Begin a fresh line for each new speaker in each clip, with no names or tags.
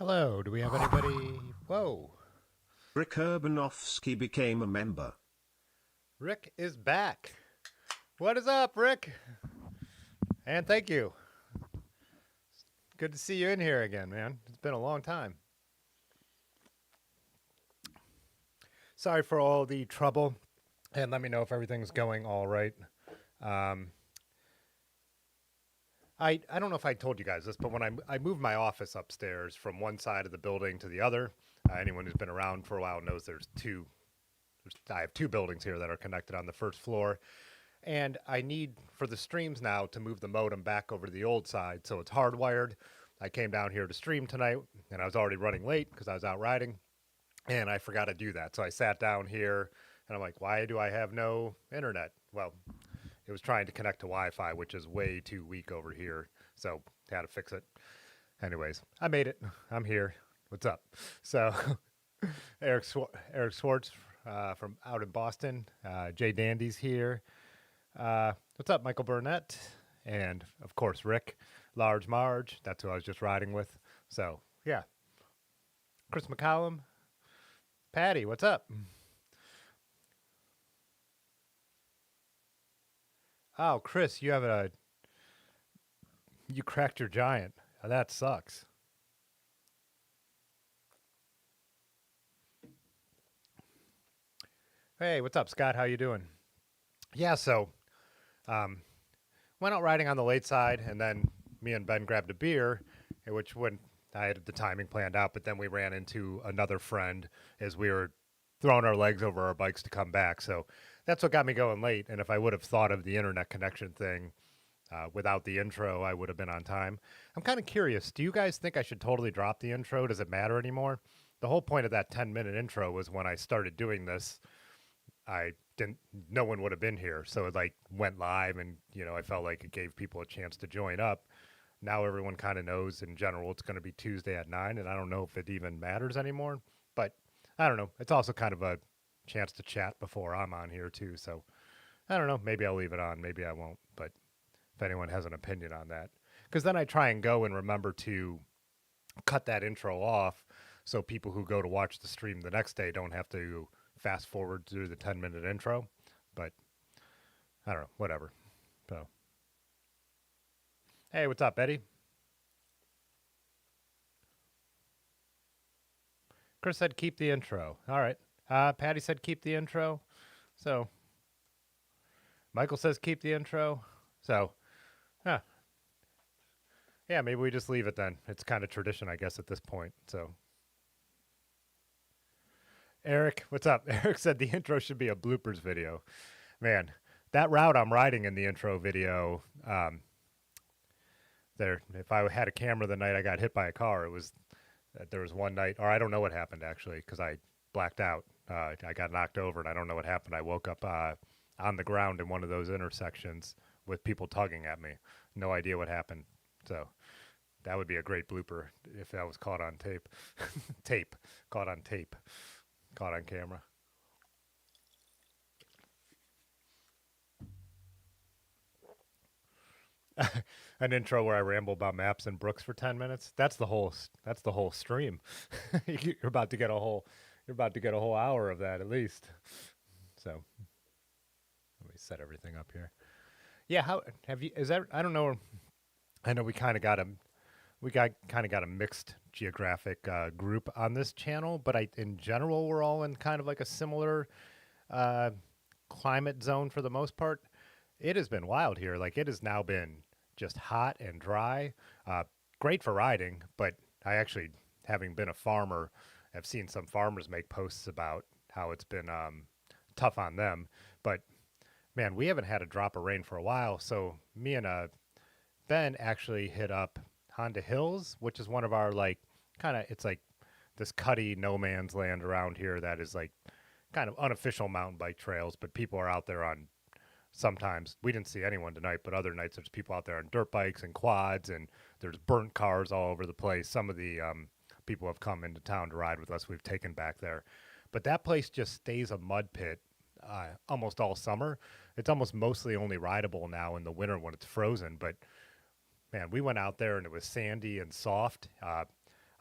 Hello, do we have anybody? Whoa,
Rick Urbanovsky became a member.
Rick is back. What is up, Rick? And thank you. Good to see you in here again, man. It's been a long time. Sorry for all the trouble, and let me know if everything's going all right. Um, I don't know if I told you guys this, but when I moved my office upstairs from one side of the building to the other, anyone who's been around for a while knows I have two buildings here that are connected on the first floor. And I need for the streams now to move the modem back over to the old side, so it's hardwired. I came down here to stream tonight, and I was already running late because I was out riding, and I forgot to do that. So I sat down here, and I'm like, why do I have no internet? Well, it was trying to connect to Wi-Fi, which is way too weak over here, so had to fix it. Anyways, I made it. I'm here. What's up? So Eric Swartz from out in Boston. Jay Dandy's here. What's up, Michael Burnett? And of course, Rick, Large Marge. That's who I was just riding with. So, yeah. Chris McCallum. Patty, what's up? Oh, Chris, you cracked your giant. That sucks. Hey, what's up, Scott? How you doing? Yeah, so um, went out riding on the late side, and then me and Ben grabbed a beer, which when I had the timing planned out, but then we ran into another friend as we were throwing our legs over our bikes to come back. So that's what got me going late. And if I would have thought of the internet connection thing without the intro, I would have been on time. I'm kind of curious. Do you guys think I should totally drop the intro? Does it matter anymore? The whole point of that 10-minute intro was when I started doing this, I didn't, no one would have been here. So it like went live and, I felt like it gave people a chance to join up. Now everyone kind of knows in general it's going to be Tuesday at 9, and I don't know if it even matters anymore. But I don't know. It's also kind of a chance to chat before I'm on here too. So I don't know. Maybe I'll leave it on. Maybe I won't. But if anyone has an opinion on that, because then I try and go and remember to cut that intro off so people who go to watch the stream the next day don't have to fast forward through the 10-minute intro. But I don't know. Whatever. So, hey, what's up, Eddie? Chris said keep the intro. All right. Patty said keep the intro. So Michael says keep the intro. So, yeah. Yeah, maybe we just leave it then. It's kind of tradition, I guess, at this point. So, Eric, what's up? Eric said the intro should be a bloopers video. Man, that route I'm riding in the intro video, if I had a camera the night I got hit by a car, there was one night, or I don't know what happened actually, because I blacked out. I got knocked over, and I don't know what happened. I woke up on the ground in one of those intersections with people tugging at me. No idea what happened. So that would be a great blooper if that was caught on tape. Caught on tape. Caught on camera. An intro where I ramble about maps and Brooks for 10 minutes. That's the whole stream. You're about to get a whole hour of that at least. So let me set everything up here. Yeah, how have you is that I don't know. I know we kind of got a mixed geographic group on this channel, but in general we're all in kind of like a similar uh, climate zone for the most part. It has been wild here. Like it has now been just hot and dry. Great for riding, but I actually, having been a farmer, have seen some farmers make posts about how it's been tough on them. But man, we haven't had a drop of rain for a while. So me and Ben actually hit up Honda Hills, which is one of our like it's like this cutty no man's land around here that is like kind of unofficial mountain bike trails, but people are out there on sometimes. We didn't see anyone tonight, but other nights there's people out there on dirt bikes and quads, and there's burnt cars all over the place. Some of the people have come into town to ride with us. We've taken back there, but that place just stays a mud pit almost all summer. It's almost mostly only rideable now in the winter when it's frozen. But man, we went out there and it was sandy and soft.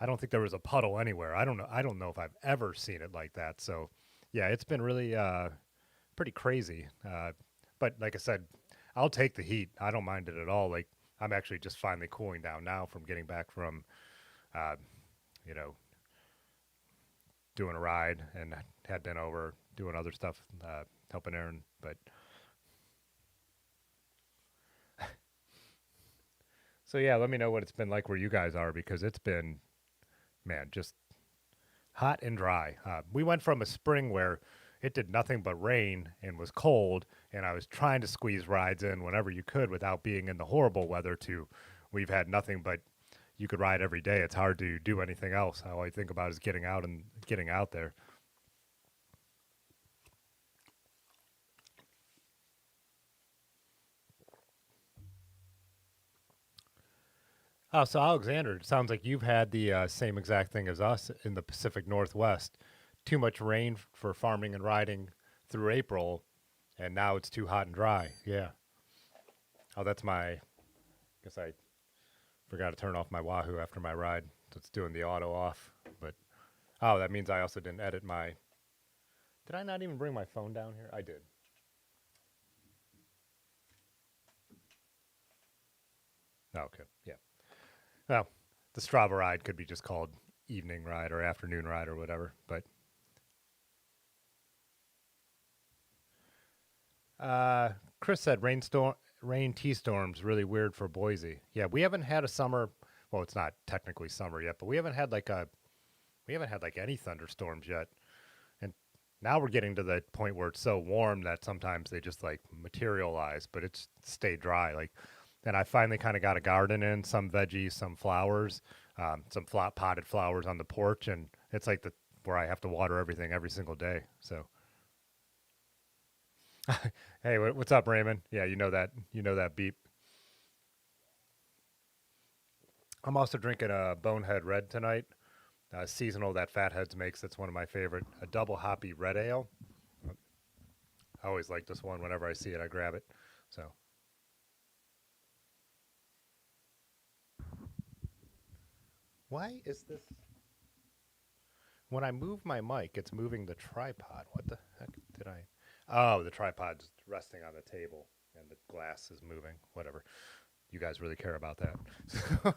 I don't think there was a puddle anywhere. I don't know. I don't know if I've ever seen it like that. So, yeah, it's been really pretty crazy. But like I said, I'll take the heat. I don't mind it at all. Like I'm actually just finally cooling down now from getting back from, uh, you know, doing a ride and had been over doing other stuff, helping Aaron. But so yeah, let me know what it's been like where you guys are because it's been, man, just hot and dry. We went from a spring where it did nothing but rain and was cold, and I was trying to squeeze rides in whenever you could without being in the horrible weather. To we've had nothing but you could ride every day. It's hard to do anything else. All I think about is getting out and getting out there. Oh, so Alexander, it sounds like you've had the same exact thing as us in the Pacific Northwest. Too much rain for farming and riding through April, and now it's too hot and dry. Yeah. Oh, that's my. Guess I forgot to turn off my Wahoo after my ride. So it's doing the auto off. But oh, that means I also didn't edit my. Did I not even bring my phone down here? I did. Oh, okay. Yeah. Well, the Strava ride could be just called evening ride or afternoon ride or whatever. But Chris said rain T storms really weird for Boise. Yeah, we haven't had a summer. Well, it's not technically summer yet, but we haven't had like any thunderstorms yet. And now we're getting to the point where it's so warm that sometimes they just like materialize, but it's stay dry. Like, and I finally kind of got a garden in, some veggies, some flowers, some flat potted flowers on the porch, and it's like the where I have to water everything every single day. So, hey, what's up, Raymond? Yeah, you know that beep. I'm also drinking a Bonehead Red tonight, seasonal that Fatheads makes. That's one of my favorite. A double hoppy red ale. I always like this one. Whenever I see it, I grab it. So why is this? When I move my mic, it's moving the tripod. What the heck did I? Oh, the tripod's resting on the table and the glass is moving. Whatever. You guys really care about that.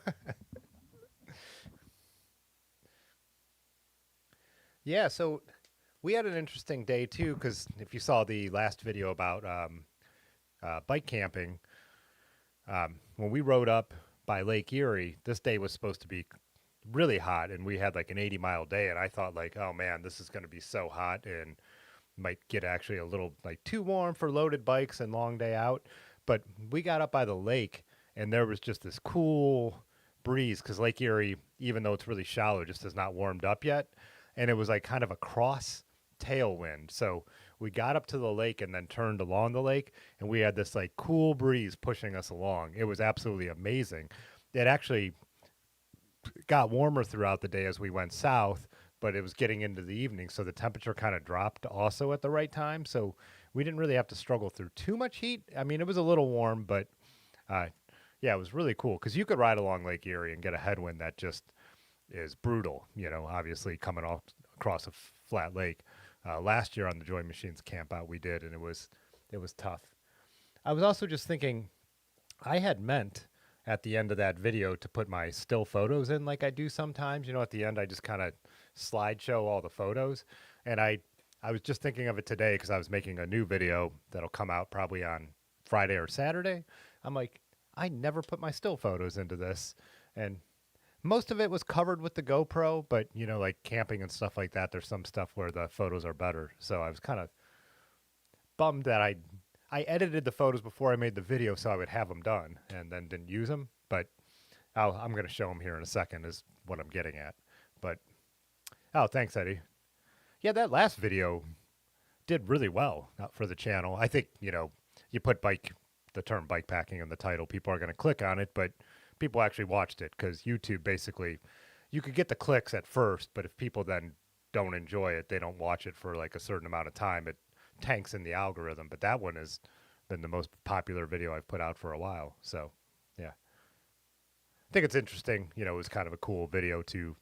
Yeah, so we had an interesting day too, because if you saw the last video about bike camping, when we rode up by Lake Erie, this day was supposed to be really hot, and we had like an 80-mile day, and I thought like, oh man, this is going to be so hot and might get actually a little like too warm for loaded bikes and long day out. But we got up by the lake, and there was just this cool breeze because Lake Erie, even though it's really shallow, just has not warmed up yet, and it was like kind of a cross tailwind. So we got up to the lake and then turned along the lake, and we had this like cool breeze pushing us along. It was absolutely amazing. It actually got warmer throughout the day as we went south, but it was getting into the evening, so the temperature kind of dropped also at the right time. So we didn't really have to struggle through too much heat. I mean, it was a little warm, but uh, yeah, it was really cool because you could ride along Lake Erie and get a headwind that just is brutal. You know, obviously coming off across a flat lake. Last year on the Joy Machines camp out, we did, and it was tough. I was also just thinking, I had meant at the end of that video to put my still photos in like I do sometimes. You know, at the end I just kind of slideshow all the photos, and I was just thinking of it today because I was making a new video that'll come out probably on Friday or Saturday. I'm like, I never put my still photos into this, and most of it was covered with the GoPro, but you know, like camping and stuff like that, there's some stuff where the photos are better. So I was kind of bummed that I edited the photos before I made the video so I would have them done and then didn't use them. But I'm going to show them here in a second is what I'm getting at. But oh, thanks, Eddie. Yeah, that last video did really well for the channel. I think, you know, you put the term bike packing in the title, people are going to click on it, but people actually watched it because YouTube basically, you could get the clicks at first, but if people then don't enjoy it, they don't watch it for like a certain amount of time, it tanks in the algorithm. But that one has been the most popular video I've put out for a while. So, yeah. I think it's interesting. You know, it was kind of a cool video to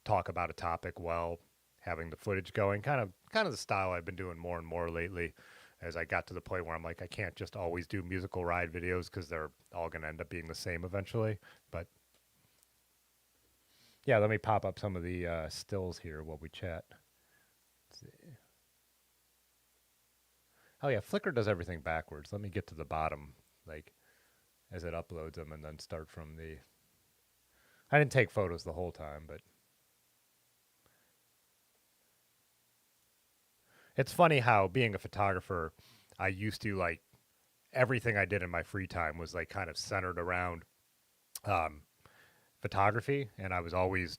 talk about a topic while having the footage going. Kind of the style I've been doing more and more lately. As I got to the point where I'm like, I can't just always do musical ride videos because they're all going to end up being the same eventually. But yeah, let me pop up some of the stills here while we chat. Let's see. Oh yeah, Flickr does everything backwards. Let me get to the bottom, like as it uploads them, and then start from the. I didn't take photos the whole time, but it's funny how being a photographer, I used to like everything I did in my free time was like kind of centered around um, photography, and I was always,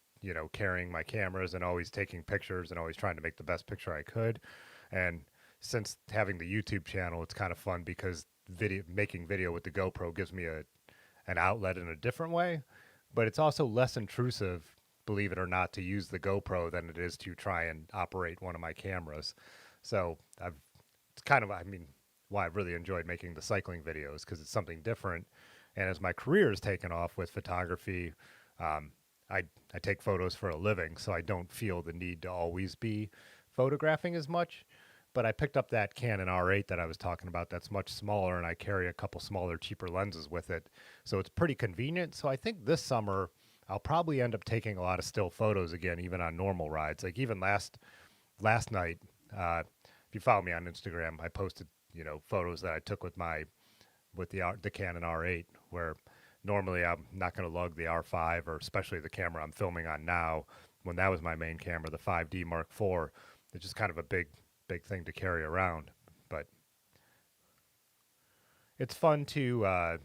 carrying my cameras and always taking pictures and always trying to make the best picture I could. And since having the YouTube channel, it's kind of fun because making video with the GoPro gives me an outlet in a different way, but it's also less intrusive, believe it or not, to use the GoPro than it is to try and operate one of my cameras. So it's kind of, I mean, why I've really enjoyed making the cycling videos because it's something different. And as my career has taken off with photography, um, I take photos for a living, so I don't feel the need to always be photographing as much. But I picked up that Canon R8 that I was talking about that's much smaller, and I carry a couple smaller, cheaper lenses with it. So it's pretty convenient. So I think this summer I'll probably end up taking a lot of still photos again, even on normal rides. Like even last night, if you follow me on Instagram, I posted photos that I took with the Canon R8, where normally I'm not going to lug the R5 or especially the camera I'm filming on now. When that was my main camera, the 5D Mark IV, it's just kind of a big thing to carry around. But it's fun to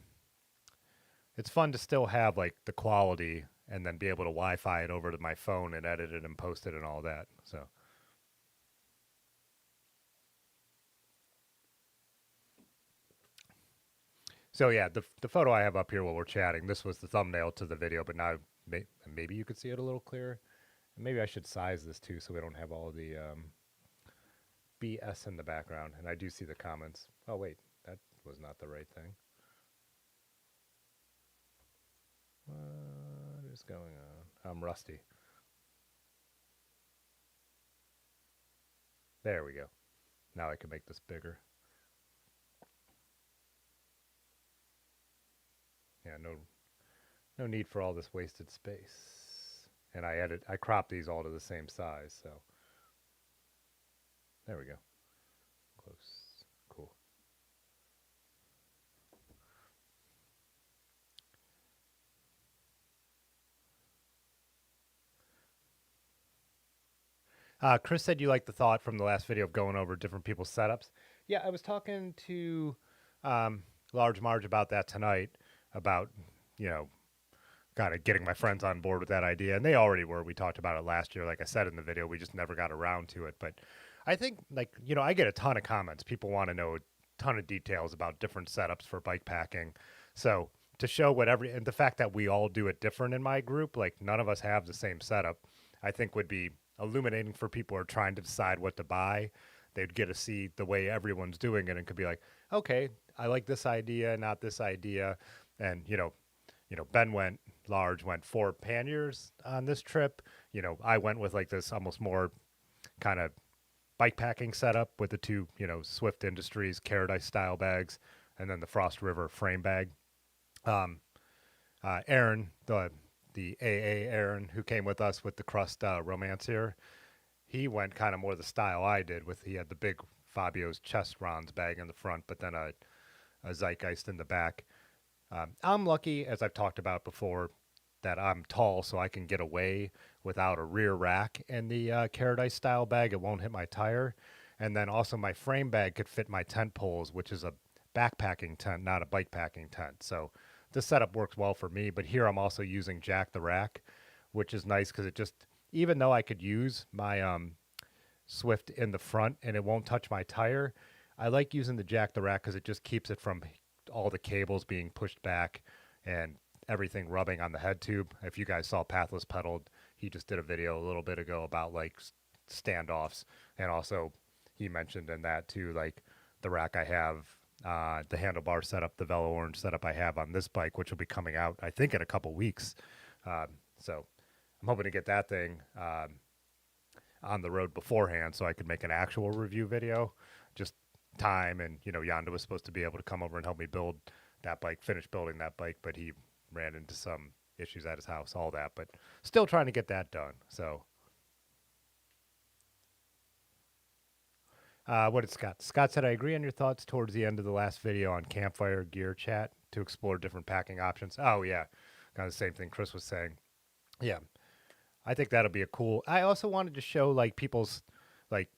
still have like the quality and then be able to Wi-Fi it over to my phone and edit it and post it and all that. So yeah, the photo I have up here while we're chatting, this was the thumbnail to the video, but now maybe you could see it a little clearer. Maybe I should size this too so we don't have all the BS in the background. And I do see the comments. Oh wait, that was not the right thing. What is going on? I'm rusty. There we go. Now I can make this bigger. Yeah, no need for all this wasted space. And I crop these all to the same size, so there we go. Close. Cool. Chris said you liked the thought from the last video of going over different people's setups. Yeah, I was talking to Large Marge about that tonight, about, you know, kind of getting my friends on board with that idea. And they already were. We talked about it last year. Like I said in the video, we just never got around to it. But I think, like, I get a ton of comments. People want to know a ton of details about different setups for bike packing. So to show and the fact that we all do it different in my group, like none of us have the same setup, I think would be illuminating for people who are trying to decide what to buy. They'd get to see the way everyone's doing it and could be like, okay, I like this idea, not this idea. And, Ben went 4 panniers on this trip. I went with like this almost more kind of bike packing setup with the two, Swift Industries Paradise style bags and then the Frost River frame bag. Aaron, the AA Aaron who came with us with the Crust Romancier, he went kind of more the style I did he had the big Fabio's chest Ron's bag in the front, but then a Zeitgeist in the back. I'm lucky, as I've talked about before, that I'm tall so I can get away without a rear rack in the Paradise style bag. It won't hit my tire. And then also my frame bag could fit my tent poles, which is a backpacking tent, not a bike packing tent. So this setup works well for me. But here I'm also using Jack the Rack, which is nice because it just, even though I could use my Swift in the front and it won't touch my tire, I like using the Jack the Rack because it just keeps it from all the cables being pushed back and everything rubbing on the head tube. If you guys saw Pathless Pedaled, he just did a video a little bit ago about like standoffs, and also he mentioned in that too, like the rack I have, the handlebar setup, the Velo Orange setup I have on this bike, which will be coming out I think in a couple weeks. So I'm hoping to get that thing on the road beforehand so I could make an actual review video. Just time, and Yonda was supposed to be able to come over and help me build that bike, finish building that bike, but he ran into some issues at his house, all that, but still trying to get that done. So what did Scott? Scott said, I agree on your thoughts towards the end of the last video on campfire gear chat to explore different packing options. Oh, yeah. Kind of the same thing Chris was saying. Yeah. I think that'll be a cool. I also wanted to show like people's like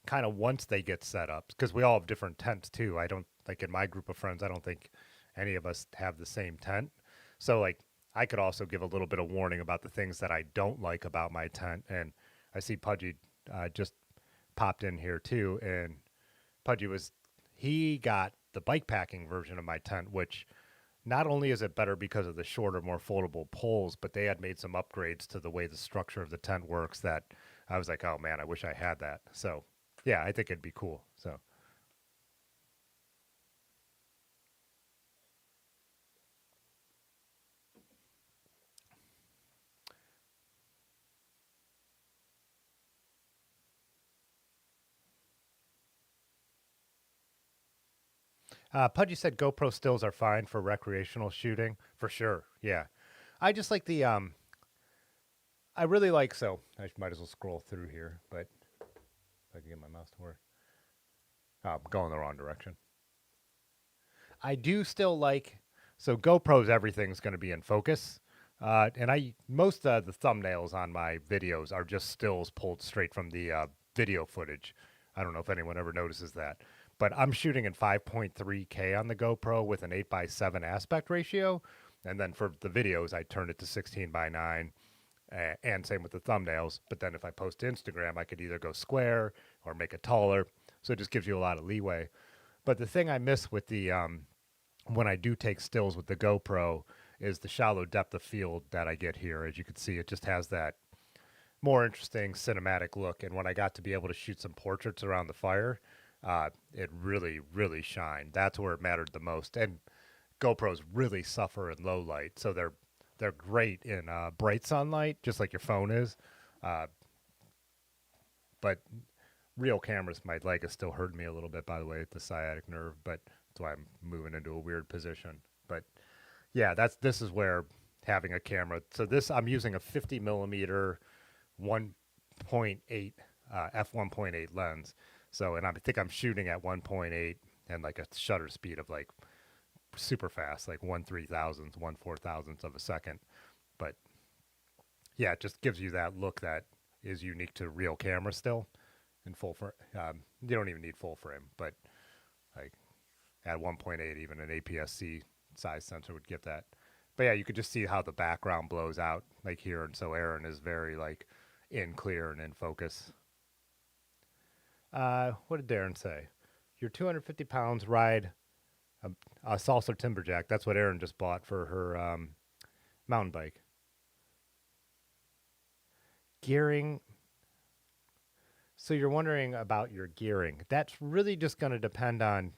kind of once they get set up because we all have different tents too. I don't like in my group of friends, I don't think any of us have the same tent. So like I could also give a little bit of warning about the things that I don't like about my tent. And I see Pudgy just popped in here too, and Pudgy he got the bike packing version of my tent, which not only is it better because of the shorter, more foldable poles, but they had made some upgrades to the way the structure of the tent works that I was like, oh man, I wish I had that. So yeah, I think it'd be cool. So Pudgy said GoPro stills are fine for recreational shooting for sure. Yeah, I just like the I really like, so I might as well scroll through here, but if I can get my mouse to work. Oh, I'm going the wrong direction. I do still like, so GoPros, everything's going to be in focus. And most of the thumbnails on my videos are just stills pulled straight from the video footage. I don't know if anyone ever notices that, but I'm shooting in 5.3K on the GoPro with an 8:7 aspect ratio. And then for the videos, I turn it to 16:9, and same with the thumbnails. But then if I post to Instagram, I could either go square or make it taller. So it just gives you a lot of leeway. But the thing I miss with the when I do take stills with the GoPro is the shallow depth of field that I get here. As you can see, it just has that more interesting cinematic look. And when I got to be able to shoot some portraits around the fire, it really, really shined. That's where it mattered the most. And GoPros really suffer in low light, so they're great in bright sunlight, just like your phone is. Uh, but real cameras, my leg is still hurting me a little bit, by the way, at the sciatic nerve, but that's why I'm moving into a weird position. But yeah, this is where having a camera. So this, I'm using a 50 millimeter 1.8 f1.8 lens. So, and I think I'm shooting at 1.8 and like a shutter speed of like super fast, like 1/3000th, 1/4000th of a second. But yeah, it just gives you that look that is unique to real camera still in full frame. You don't even need full frame, but like at 1.8, even an APS-C size sensor would get that. But yeah, you could just see how the background blows out like here. And so Aaron is very like in clear and in focus. What did Darren say? Your 250 pounds ride a Salsa Timberjack. That's what Aaron just bought for her mountain bike. Gearing. So you're wondering about your gearing. That's really just going to depend on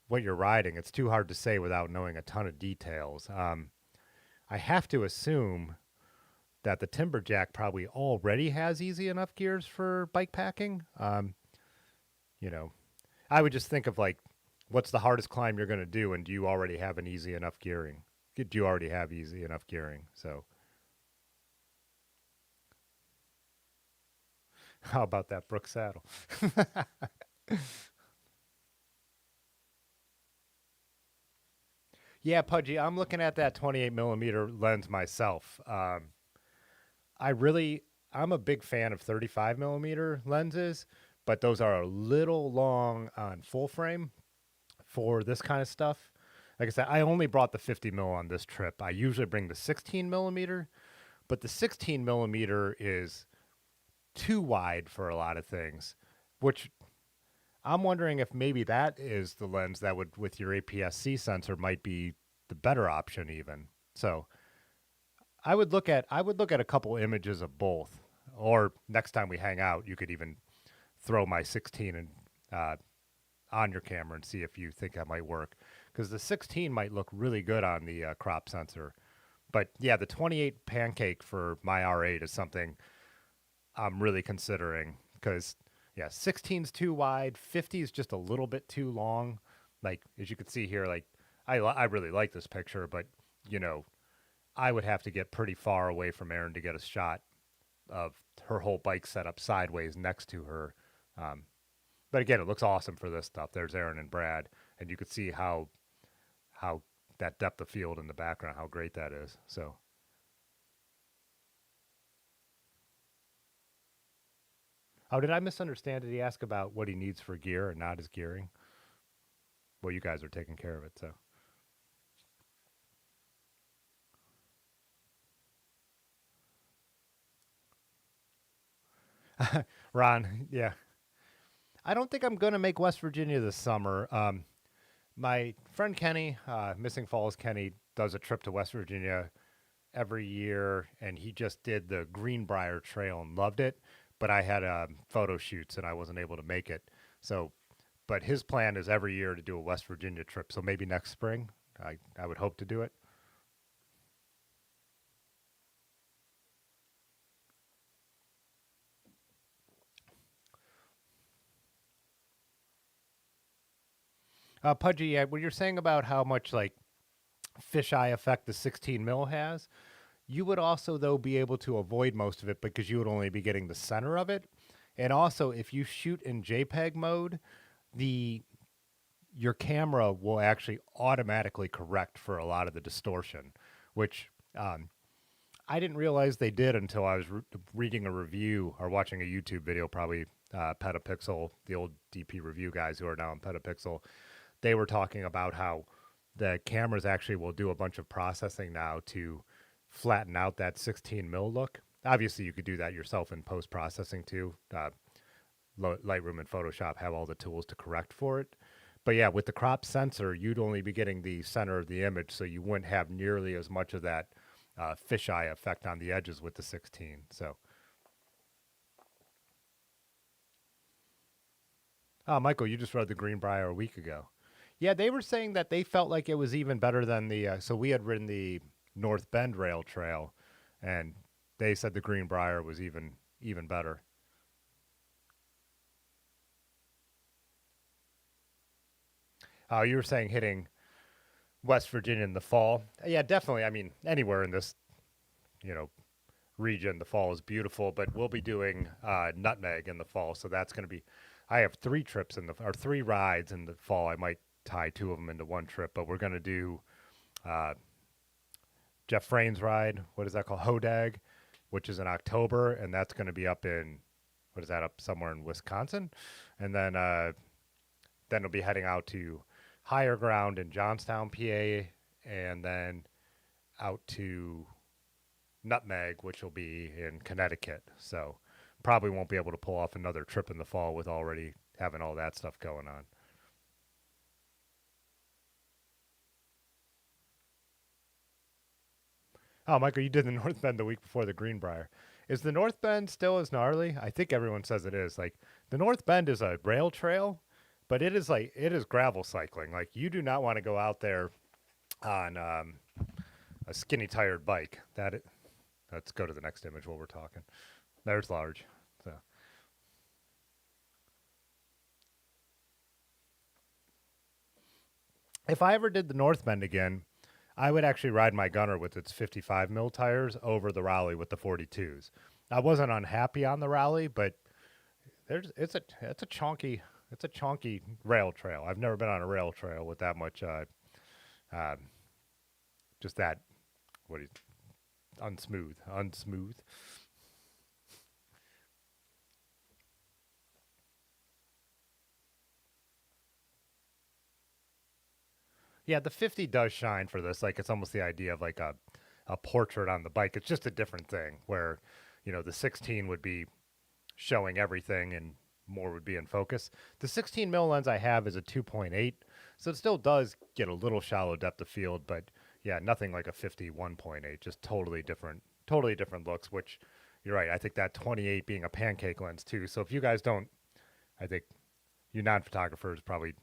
what you're riding. It's too hard to say without knowing a ton of details. I have to assume that the Timberjack probably already has easy enough gears for bike packing. You know, I would just think of like, what's the hardest climb you're going to do, and do you already have an easy enough gearing? Do you already have easy enough gearing? So, how about that Brooks saddle? Yeah, Pudgy, I'm looking at that 28 millimeter lens myself. I really, I'm a big fan of 35 millimeter lenses, but those are a little long on full frame for this kind of stuff. Like I said, I only brought the 50 mil on this trip. I usually bring the 16 millimeter, but the 16 millimeter is too wide for a lot of things, which I'm wondering if maybe that is the lens that would, with your APS-C sensor, might be the better option even. So I would look at a couple images of both, or next time we hang out, you could even throw my 16 and on your camera and see if you think that might work, because the 16 might look really good on the crop sensor. But yeah, the 28 pancake for my R8 is something I'm really considering because yeah, 16 is too wide, 50 is just a little bit too long. Like as you can see here, like I really like this picture, but you know I would have to get pretty far away from Erin to get a shot of her whole bike setup sideways next to her. Um, but again, it looks awesome for this stuff. There's Erin and Brad, and you could see how that depth of field in the background, how great that is. So, oh, did I misunderstand? Did he ask about what he needs for gear and not his gearing? Well, you guys are taking care of it, so. Ron, yeah, I don't think I'm gonna make West Virginia this summer. My friend Kenny, Missing Falls Kenny, does a trip to West Virginia every year, and he just did the Greenbrier Trail and loved it. But I had photo shoots and I wasn't able to make it. So, but his plan is every year to do a West Virginia trip. So maybe next spring, I would hope to do it. Pudgy, yeah, what you're saying about how much like fisheye effect the 16 mil has, you would also though be able to avoid most of it because you would only be getting the center of it. And also, if you shoot in JPEG mode, the your camera will actually automatically correct for a lot of the distortion, which I didn't realize they did until I was reading a review or watching a YouTube video, probably Petapixel, the old DP review guys who are now in Petapixel. They were talking about how the cameras actually will do a bunch of processing now to flatten out that 16 mil look. Obviously, you could do that yourself in post processing too. Lightroom and Photoshop have all the tools to correct for it. But yeah, with the crop sensor, you'd only be getting the center of the image, so you wouldn't have nearly as much of that fisheye effect on the edges with the 16. So, oh, Michael, you just rode the Greenbrier a week ago. Yeah, they were saying that they felt like it was even better than the. So we had ridden the North Bend Rail Trail, and they said the Greenbrier was even better. Oh, you were saying hitting West Virginia in the fall. Yeah, definitely. I mean, anywhere in this, you know, region, the fall is beautiful. But we'll be doing Nutmeg in the fall, so that's going to be. I have three trips in the or three rides in the fall. I might tie two of them into one trip, but we're going to do uh, Jeff Frane's ride. What is that called? Hodag, which is in October, and that's going to be up in what is that up somewhere in Wisconsin, and then we'll be heading out to higher ground in Johnstown, PA, and then out to Nutmeg, which will be in Connecticut. So probably won't be able to pull off another trip in the fall with already having all that stuff going on. Oh, Michael, you did the North Bend the week before the Greenbrier. Is the North Bend still as gnarly? I think everyone says it is. Like the North Bend is a rail trail, but it is gravel cycling. Like you do not want to go out there on a skinny tired bike. Let's go to the next image while we're talking. There's large. So if I ever did the North Bend again, I would actually ride my Gunner with its 55 mil tires over the Raleigh with the 42s. I wasn't unhappy on the Raleigh, but it's a chonky rail trail. I've never been on a rail trail with that much uh, just that what is unsmooth. Yeah, the 50 does shine for this. Like it's almost the idea of like a portrait on the bike. It's just a different thing where, you know, the 16 would be showing everything and more would be in focus. The 16 mil lens I have is a 2.8, so it still does get a little shallow depth of field, but yeah, nothing like a 51.8. Just totally different looks. Which you're right. I think that 28 being a pancake lens too. So if you guys don't, I think you non-photographers probably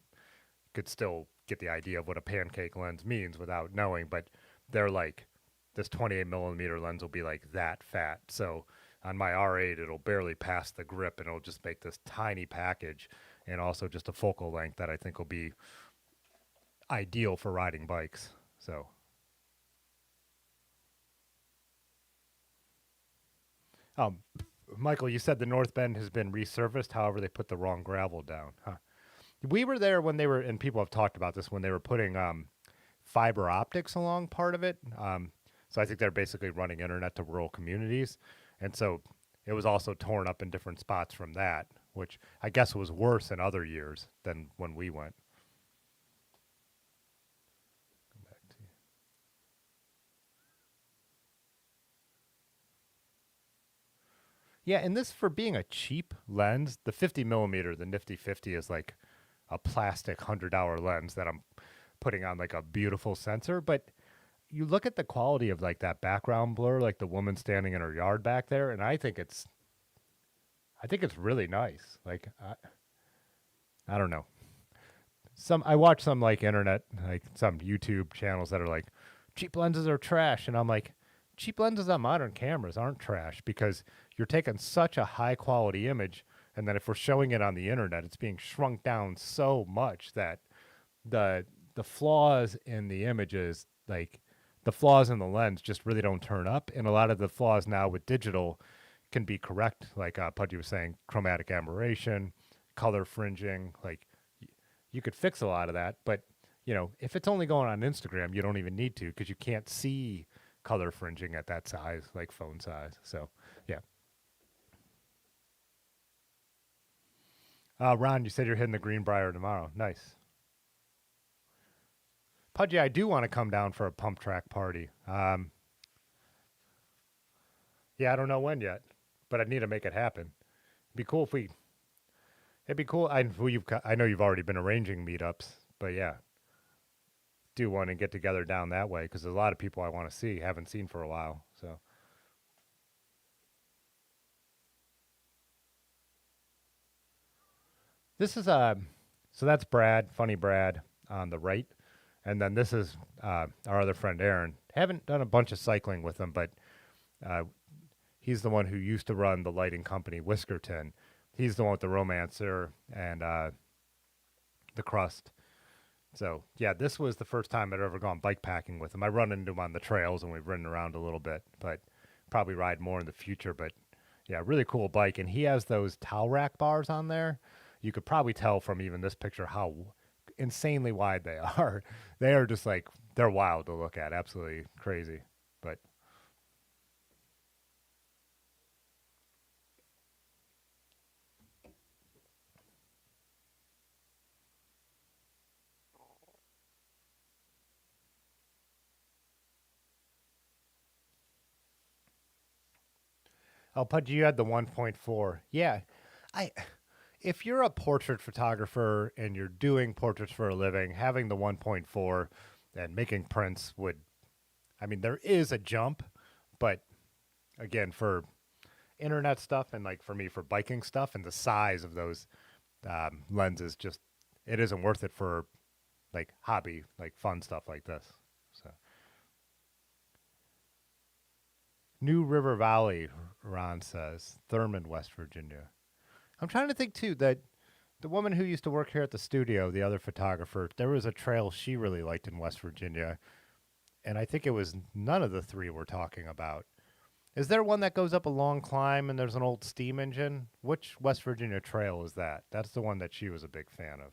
could still get the idea of what a pancake lens means without knowing, but they're like this 28 millimeter lens will be like that fat. So on my R8, it'll barely pass the grip, and it'll just make this tiny package, and also just a focal length that I think will be ideal for riding bikes. So, um, Michael, you said the North Bend has been resurfaced. However, they put the wrong gravel down. Huh. We were there when they were, and people have talked about this when they were putting fiber optics along part of it. So I think they're basically running internet to rural communities, and so it was also torn up in different spots from that, which I guess was worse in other years than when we went. Back to Yeah, and this for being a cheap lens, the 50 millimeter, the Nifty 50 is like a plastic $100 lens that I'm putting on like a beautiful sensor. But you look at the quality of like that background blur, like the woman standing in her yard back there, and I think it's really nice. Like I don't know. I watch some like internet, like some YouTube channels that are like cheap lenses are trash, and I'm like, cheap lenses on modern cameras aren't trash because you're taking such a high quality image, and then if we're showing it on the internet, it's being shrunk down so much that the flaws in the images, like the flaws in the lens, just really don't turn up, and a lot of the flaws now with digital can be correct, like Pudgy was saying, chromatic aberration, color fringing, like you could fix a lot of that, but if it's only going on Instagram, you don't even need to because you can't see color fringing at that size, like phone size. So, yeah. Ron, you said you're hitting the Greenbrier tomorrow. Nice. Pudgy, I do want to come down for a pump track party. Yeah, I don't know when yet, but I need to make it happen. It'd be cool if we. It'd be cool. I know you've already been arranging meetups, but yeah, do want to get together down that way because there's a lot of people I want to see, haven't seen for a while. So this is so that's Brad, funny Brad on the right, and then this is our other friend Aaron. Haven't done a bunch of cycling with him, but uh, he's the one who used to run the lighting company Whiskerton. He's the one with the Romancer and the Crust. So yeah, this was the first time I'd ever gone bike packing with him. I run into him on the trails and we've ridden around a little bit, but probably ride more in the future. But yeah, really cool bike, and he has those towel rack bars on there. You could probably tell from even this picture how insanely wide they are. They are just like they're wild to look at, absolutely crazy. But oh, Pudge, you had the 1.4. Yeah, I if you're a portrait photographer and you're doing portraits for a living, having the 1.4 and making prints would, I mean, there is a jump, but again, for internet stuff and like for me for biking stuff and the size of those lenses, just it isn't worth it for like hobby, like fun stuff like this. So, New River Valley, Ron says, Thurmond, West Virginia. I'm trying to think too that the woman who used to work here at the studio, the other photographer, there was a trail she really liked in West Virginia, and I think it was none of the three we're talking about. Is there one that goes up a long climb and there's an old steam engine? Which West Virginia trail is that? That's the one that she was a big fan of.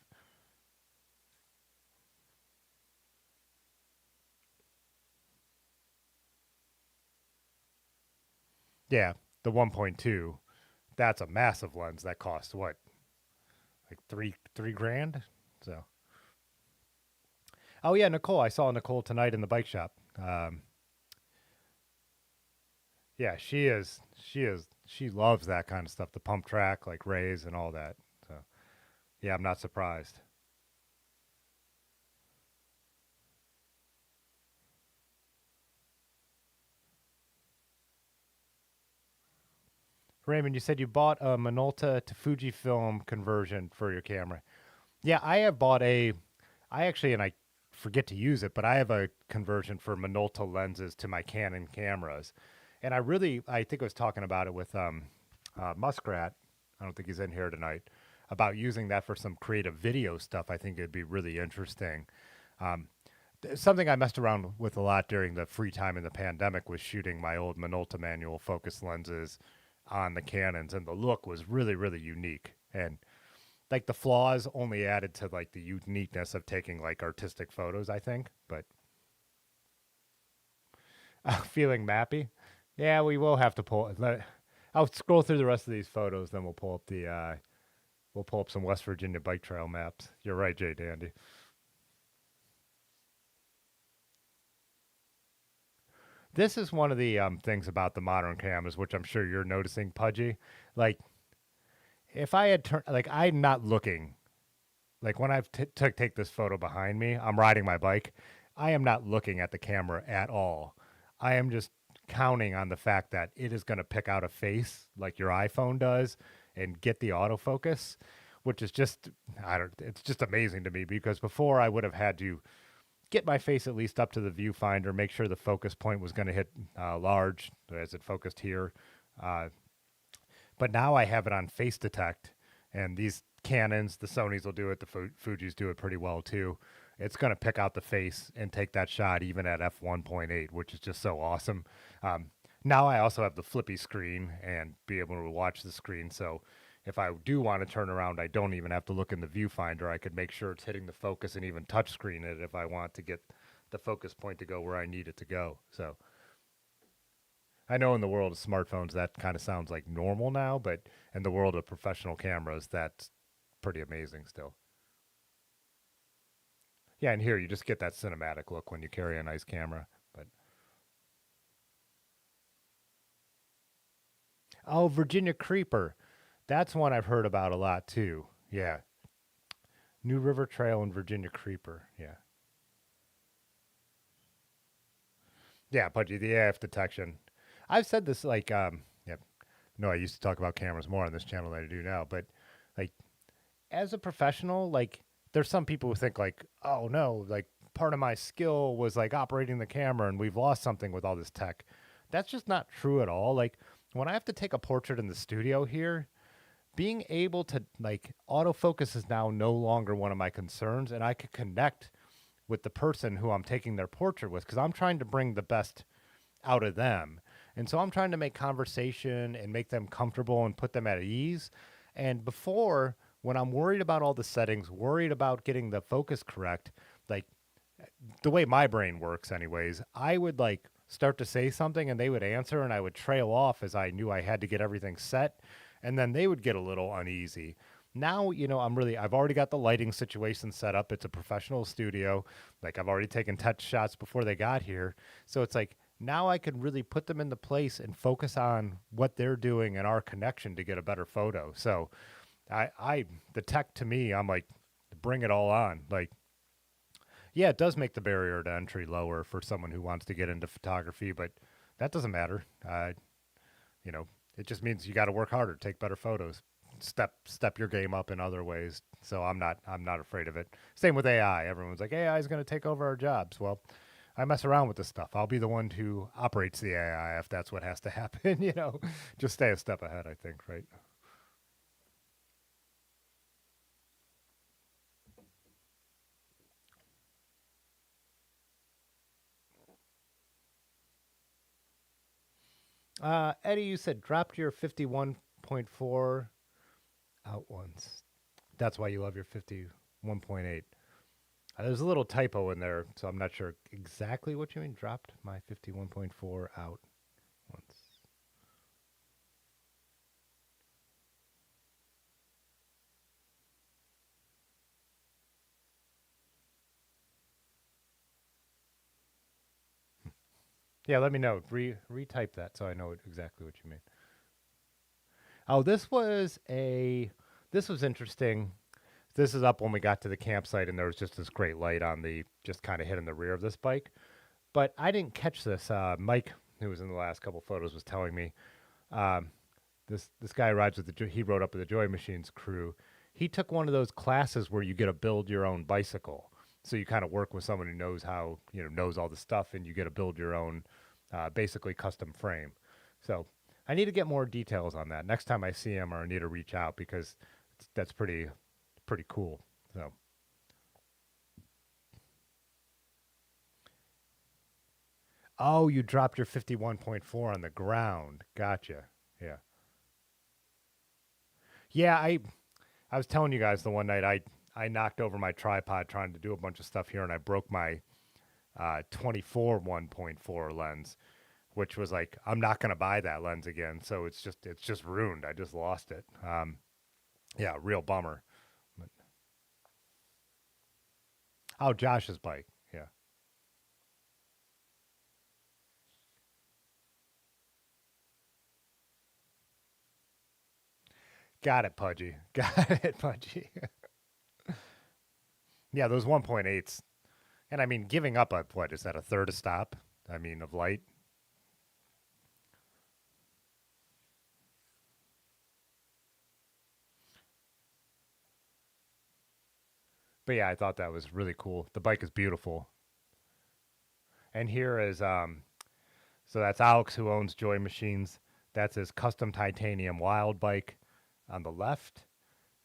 Yeah, the 1.2. That's a massive lens that costs what, like three grand? So, oh yeah, Nicole. I saw Nicole tonight in the bike shop. Yeah, she loves that kind of stuff, the pump track, like rays and all that. So, yeah, I'm not surprised. Raymond, you said you bought a Minolta to Fujifilm conversion for your camera. Yeah, I have bought a. I actually, and I forget to use it, but I have a conversion for Minolta lenses to my Canon cameras, and I think I was talking about it with Muskrat. I don't think he's in here tonight about using that for some creative video stuff. I think it'd be really interesting. Um, Something I messed around with a lot during the free time in the pandemic was shooting my old Minolta manual focus lenses on the Canons, and the look was really, really unique. And like the flaws only added to like the uniqueness of taking like artistic photos, I think. But feeling mappy, yeah, we will have to pull. I'll scroll through the rest of these photos, then we'll pull up some West Virginia bike trail maps. You're right, Jay Dandy. This is one of the things about the modern cameras, which I'm sure you're noticing, Pudgy. Like, if I had turned, like, I'm not looking. Like, when I've take this photo behind me, I'm riding my bike. I am not looking at the camera at all. I am just counting on the fact that it is going to pick out a face like your iPhone does and get the autofocus, which is just, I don't, it's just amazing to me because before I would have had to get my face at least up to the viewfinder, make sure the focus point was going to hit large as it focused here. Uh, but now I have it on face detect, and these Canons, the Sonys will do it, the Fujis do it pretty well too. It's going to pick out the face and take that shot even at f1.8, which is just so awesome. Um, Now I also have the flippy screen and be able to watch the screen. So if I do want to turn around, I don't even have to look in the viewfinder. I could make sure it's hitting the focus and even touch screen it if I want to get the focus point to go where I need it to go. So I know in the world of smartphones that kind of sounds like normal now, but in the world of professional cameras, that's pretty amazing still. Yeah, and here you just get that cinematic look when you carry a nice camera. But oh, Virginia Creeper. That's one I've heard about a lot too. Yeah. New River Trail and Virginia Creeper. Yeah. Yeah, Pudgy, the AF detection. I've said this like yeah, no, I used to talk about cameras more on this channel than I do now, but like as a professional, like there's some people who think like, oh no, like part of my skill was like operating the camera and we've lost something with all this tech. That's just not true at all. Like when I have to take a portrait in the studio here, being able to like autofocus is now no longer one of my concerns, and I could connect with the person who I'm taking their portrait with because I'm trying to bring the best out of them. And so I'm trying to make conversation and make them comfortable and put them at ease. And before, when I'm worried about all the settings, worried about getting the focus correct, like the way my brain works, anyways, I would like start to say something and they would answer and I would trail off as I knew I had to get everything set. And then they would get a little uneasy. Now, I've already got the lighting situation set up. It's a professional studio. Like I've already taken touch shots before they got here. So it's like now I can really put them into place and focus on what they're doing and our connection to get a better photo. So the tech to me, I'm like, bring it all on. Like, yeah, it does make the barrier to entry lower for someone who wants to get into photography, but that doesn't matter. You know, it just means you got to work harder, take better photos, step your game up in other ways. So I'm not afraid of it. Same with AI. Everyone's like AI is going to take over our jobs. Well, I mess around with this stuff. I'll be the one who operates the AI if that's what has to happen. Just stay a step ahead. I think, right? Eddie, you said dropped your 51.4 out once. That's why you love your 51.8. There's a little typo in there, so I'm not sure exactly what you mean. Dropped my 51.4 out once. Yeah, let me know. Retype that so I know exactly what you mean. Oh, this was interesting. This is up when we got to the campsite, and there was just this great light on the just kind of hitting the rear of this bike. But I didn't catch this. Mike, who was in the last couple photos, was telling me um, this guy rides with he rode up with the Joy Machines crew. He took one of those classes where you get to build your own bicycle, So you kind of work with someone who knows how, knows all the stuff, and you get to build your own, basically custom frame. So I need to get more details on that next time I see him, or I need to reach out because that's pretty cool. So, oh, you dropped your 51.4 on the ground. Gotcha. Yeah. Yeah, I was telling you guys the one night I knocked over my tripod trying to do a bunch of stuff here, and I broke my 24 1.4 lens, which was like I'm not gonna buy that lens again. So it's just ruined. I just lost it. Yeah, real bummer. But, oh, Josh's bike. Yeah, got it, Pudgy. Got it, Pudgy. Yeah, those 1.8s, and I mean, giving up at what is that, a third a stop? I mean, of light. But yeah, I thought that was really cool. The bike is beautiful. And here is so that's Alex who owns Joy Machines. That's his custom titanium wild bike on the left.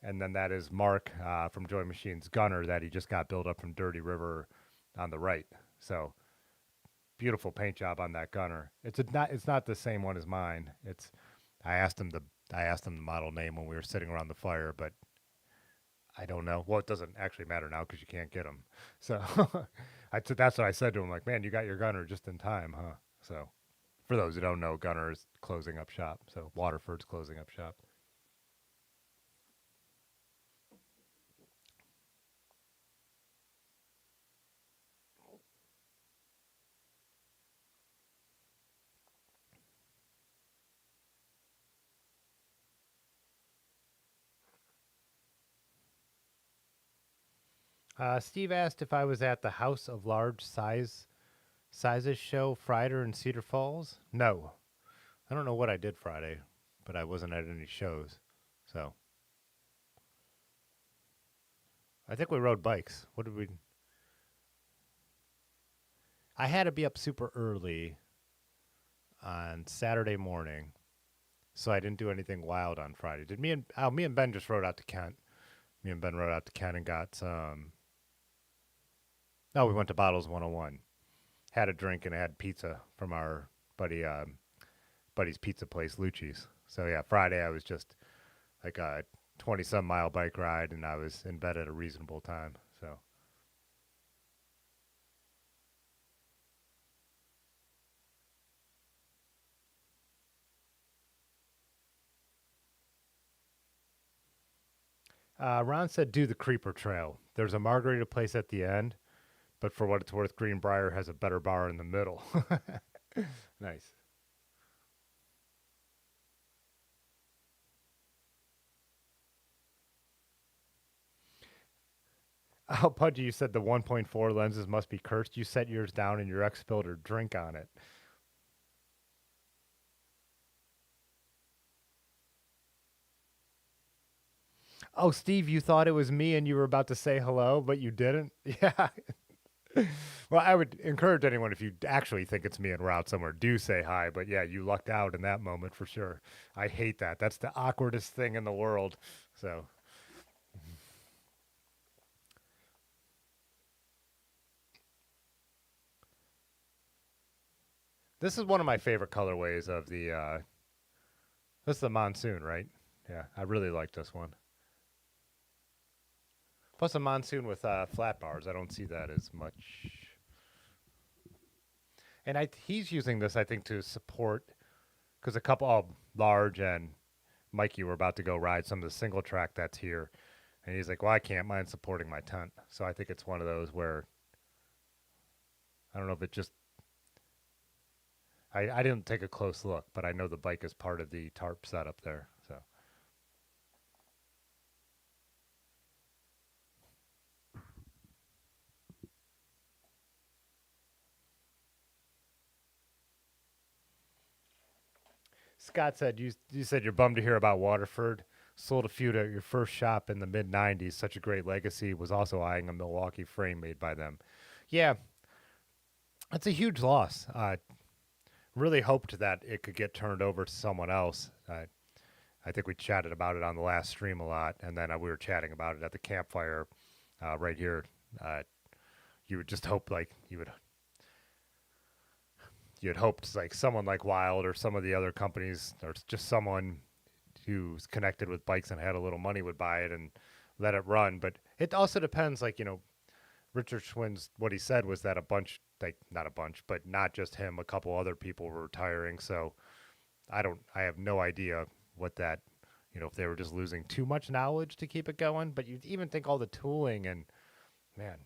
And then that is Mark from Joy Machines Gunner that he just got built up from Dirty River on the right. So beautiful paint job on that Gunner. It's not the same one as mine. It's I asked him the I asked him the model name when we were sitting around the fire, but I don't know. Well, it doesn't actually matter now because you can't get them. So that's what I said to him. Like, man, you got your Gunner just in time, huh? So for those who don't know, Gunner is closing up shop. So Waterford's closing up shop. Steve asked if I was at the House of Large Sizes show Friday in Cedar Falls. No, I don't know what I did Friday, but I wasn't at any shows. So I think we rode bikes. What did we? I had to be up super early on Saturday morning, so I didn't do anything wild on Friday. Did me and Ben just rode out to Kent. Me and Ben rode out to Kent and got some. No, we went to Bottles 101. Had a drink and had pizza from our buddy's pizza place, Lucci's. So yeah, Friday I was just like a 20 some mile bike ride, and I was in bed at a reasonable time. So Ron said, "Do the Creeper Trail. There's a margarita place at the end, but for what it's worth, Greenbrier has a better bar in the middle." Nice. Oh, Pudgy, you said the 1.4 lenses must be cursed. You set yours down and your ex spilled her drink on it. Oh, Steve, you thought it was me and you were about to say hello, but you didn't? Yeah. Well, I would encourage anyone, if you actually think it's me and we're out somewhere, do say hi. But yeah, you lucked out in that moment for sure. I hate that. That's the awkwardest thing in the world. So this is one of my favorite colorways of the. This is the monsoon, right? Yeah, I really like this one. Plus a monsoon with flat bars. I don't see that as much. And he's using this, I think, to support because a couple of Large and Mikey were about to go ride some of the single track that's here, and he's like, "Well, I can't mind supporting my tent." So I think it's one of those where I don't know if it just I didn't take a close look, but I know the bike is part of the tarp setup there. So Scott said you said you're bummed to hear about Waterford. sold a few to your first shop in the mid '90s. Such a great legacy. Was also eyeing a Milwaukee frame made by them. Yeah, that's a huge loss. Really hoped that it could get turned over to someone else. I think we chatted about it on the last stream a lot, and then we were chatting about it at the campfire right here. Uh, you would just hope like you'd hoped like someone like Wild or some of the other companies or just someone who's connected with bikes and had a little money would buy it and let it run. But it also depends. Like Richard Schwinn's what he said was that a bunch, like not a bunch, but not just him, a couple other people were retiring. So I have no idea what that, if they were just losing too much knowledge to keep it going. But you'd even think all the tooling and man,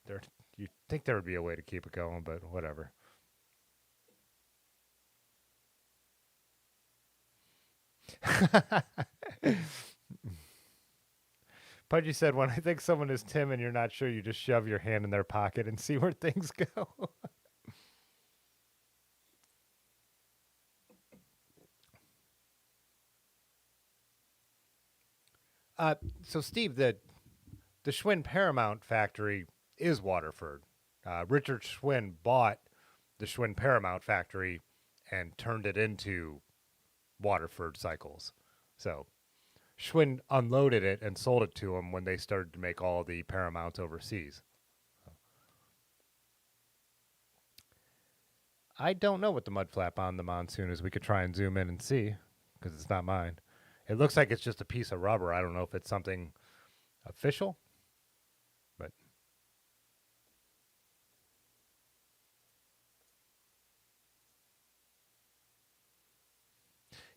there, you'd think there would be a way to keep it going, but whatever. Pudgy said, when I think someone is Tim and you're not sure, you just shove your hand in their pocket and see where things go. uh, so, Steve, the Schwinn Paramount factory is Waterford. Richard Schwinn bought the Schwinn Paramount factory and turned it into Waterford Cycles. So Schwinn unloaded it and sold it to him when they started to make all the Paramounts overseas. I don't know what the mud flap on the Monsoon is. We could try and zoom in and see because it's not mine. It looks like it's just a piece of rubber. I don't know if it's something official, but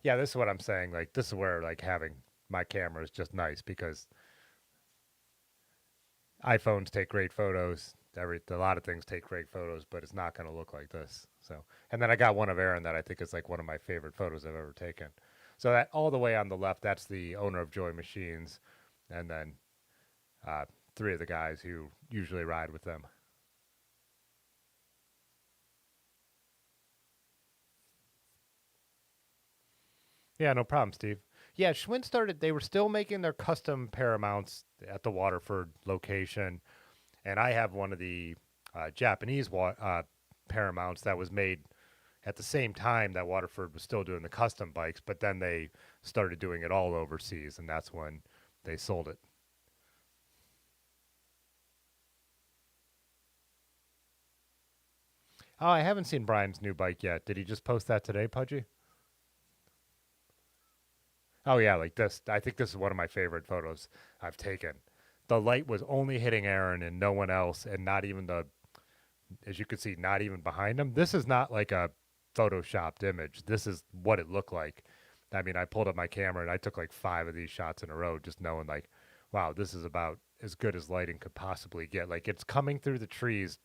yeah, this is what I'm saying. Like this is where like having my camera is just nice because iPhones take great photos. A lot of things take great photos, but it's not going to look like this. So, and then I got one of Aaron that I think is like one of my favorite photos I've ever taken. So that all the way on the left, that's the owner of Joy Machines, and then uh, three of the guys who usually ride with them. Yeah, no problem, Steve. Yeah, Schwinn started. They were still making their custom Paramounts at the Waterford location, and I have one of the Japanese Paramounts that was made at the same time that Waterford was still doing the custom bikes, but then they started doing it all overseas, and that's when they sold it. Oh, I haven't seen Brian's new bike yet. Did he just post that today, Pudgy? Oh yeah, like this. I think this is one of my favorite photos I've taken. The light was only hitting Aaron and no one else, and not even as you can see, not even behind him. This is not like a photoshopped image. This is what it looked like. I mean, I pulled up my camera and I took like 5 of these shots in a row, just knowing like, wow, this is about as good as lighting could possibly get. Like it's coming through the trees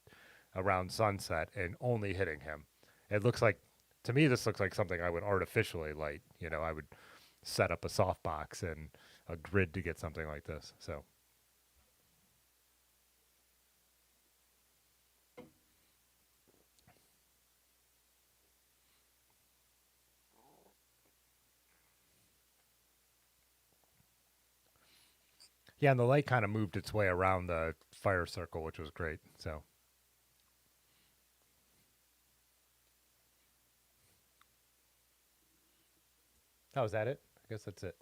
around sunset and only hitting him. It looks like, to me, this looks like something I would artificially light. I would set up a softbox and a grid to get something like this. So yeah, and the light kind of moved its way around the fire circle, which was great. So oh, is that it? I guess that's it.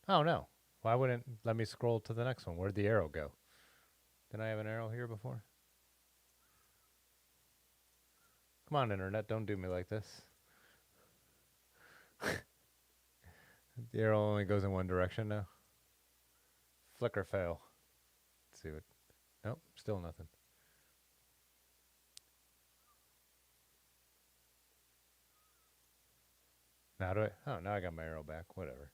Oh no, why wouldn't let me scroll to the next one? Where'd the arrow go? Didn't I have an arrow here before? Come on, internet, don't do me like this. The arrow only goes in one direction now. Flicker fail. Let's see what. Nope, still nothing. Now do I? Oh, now I got my arrow back. Whatever.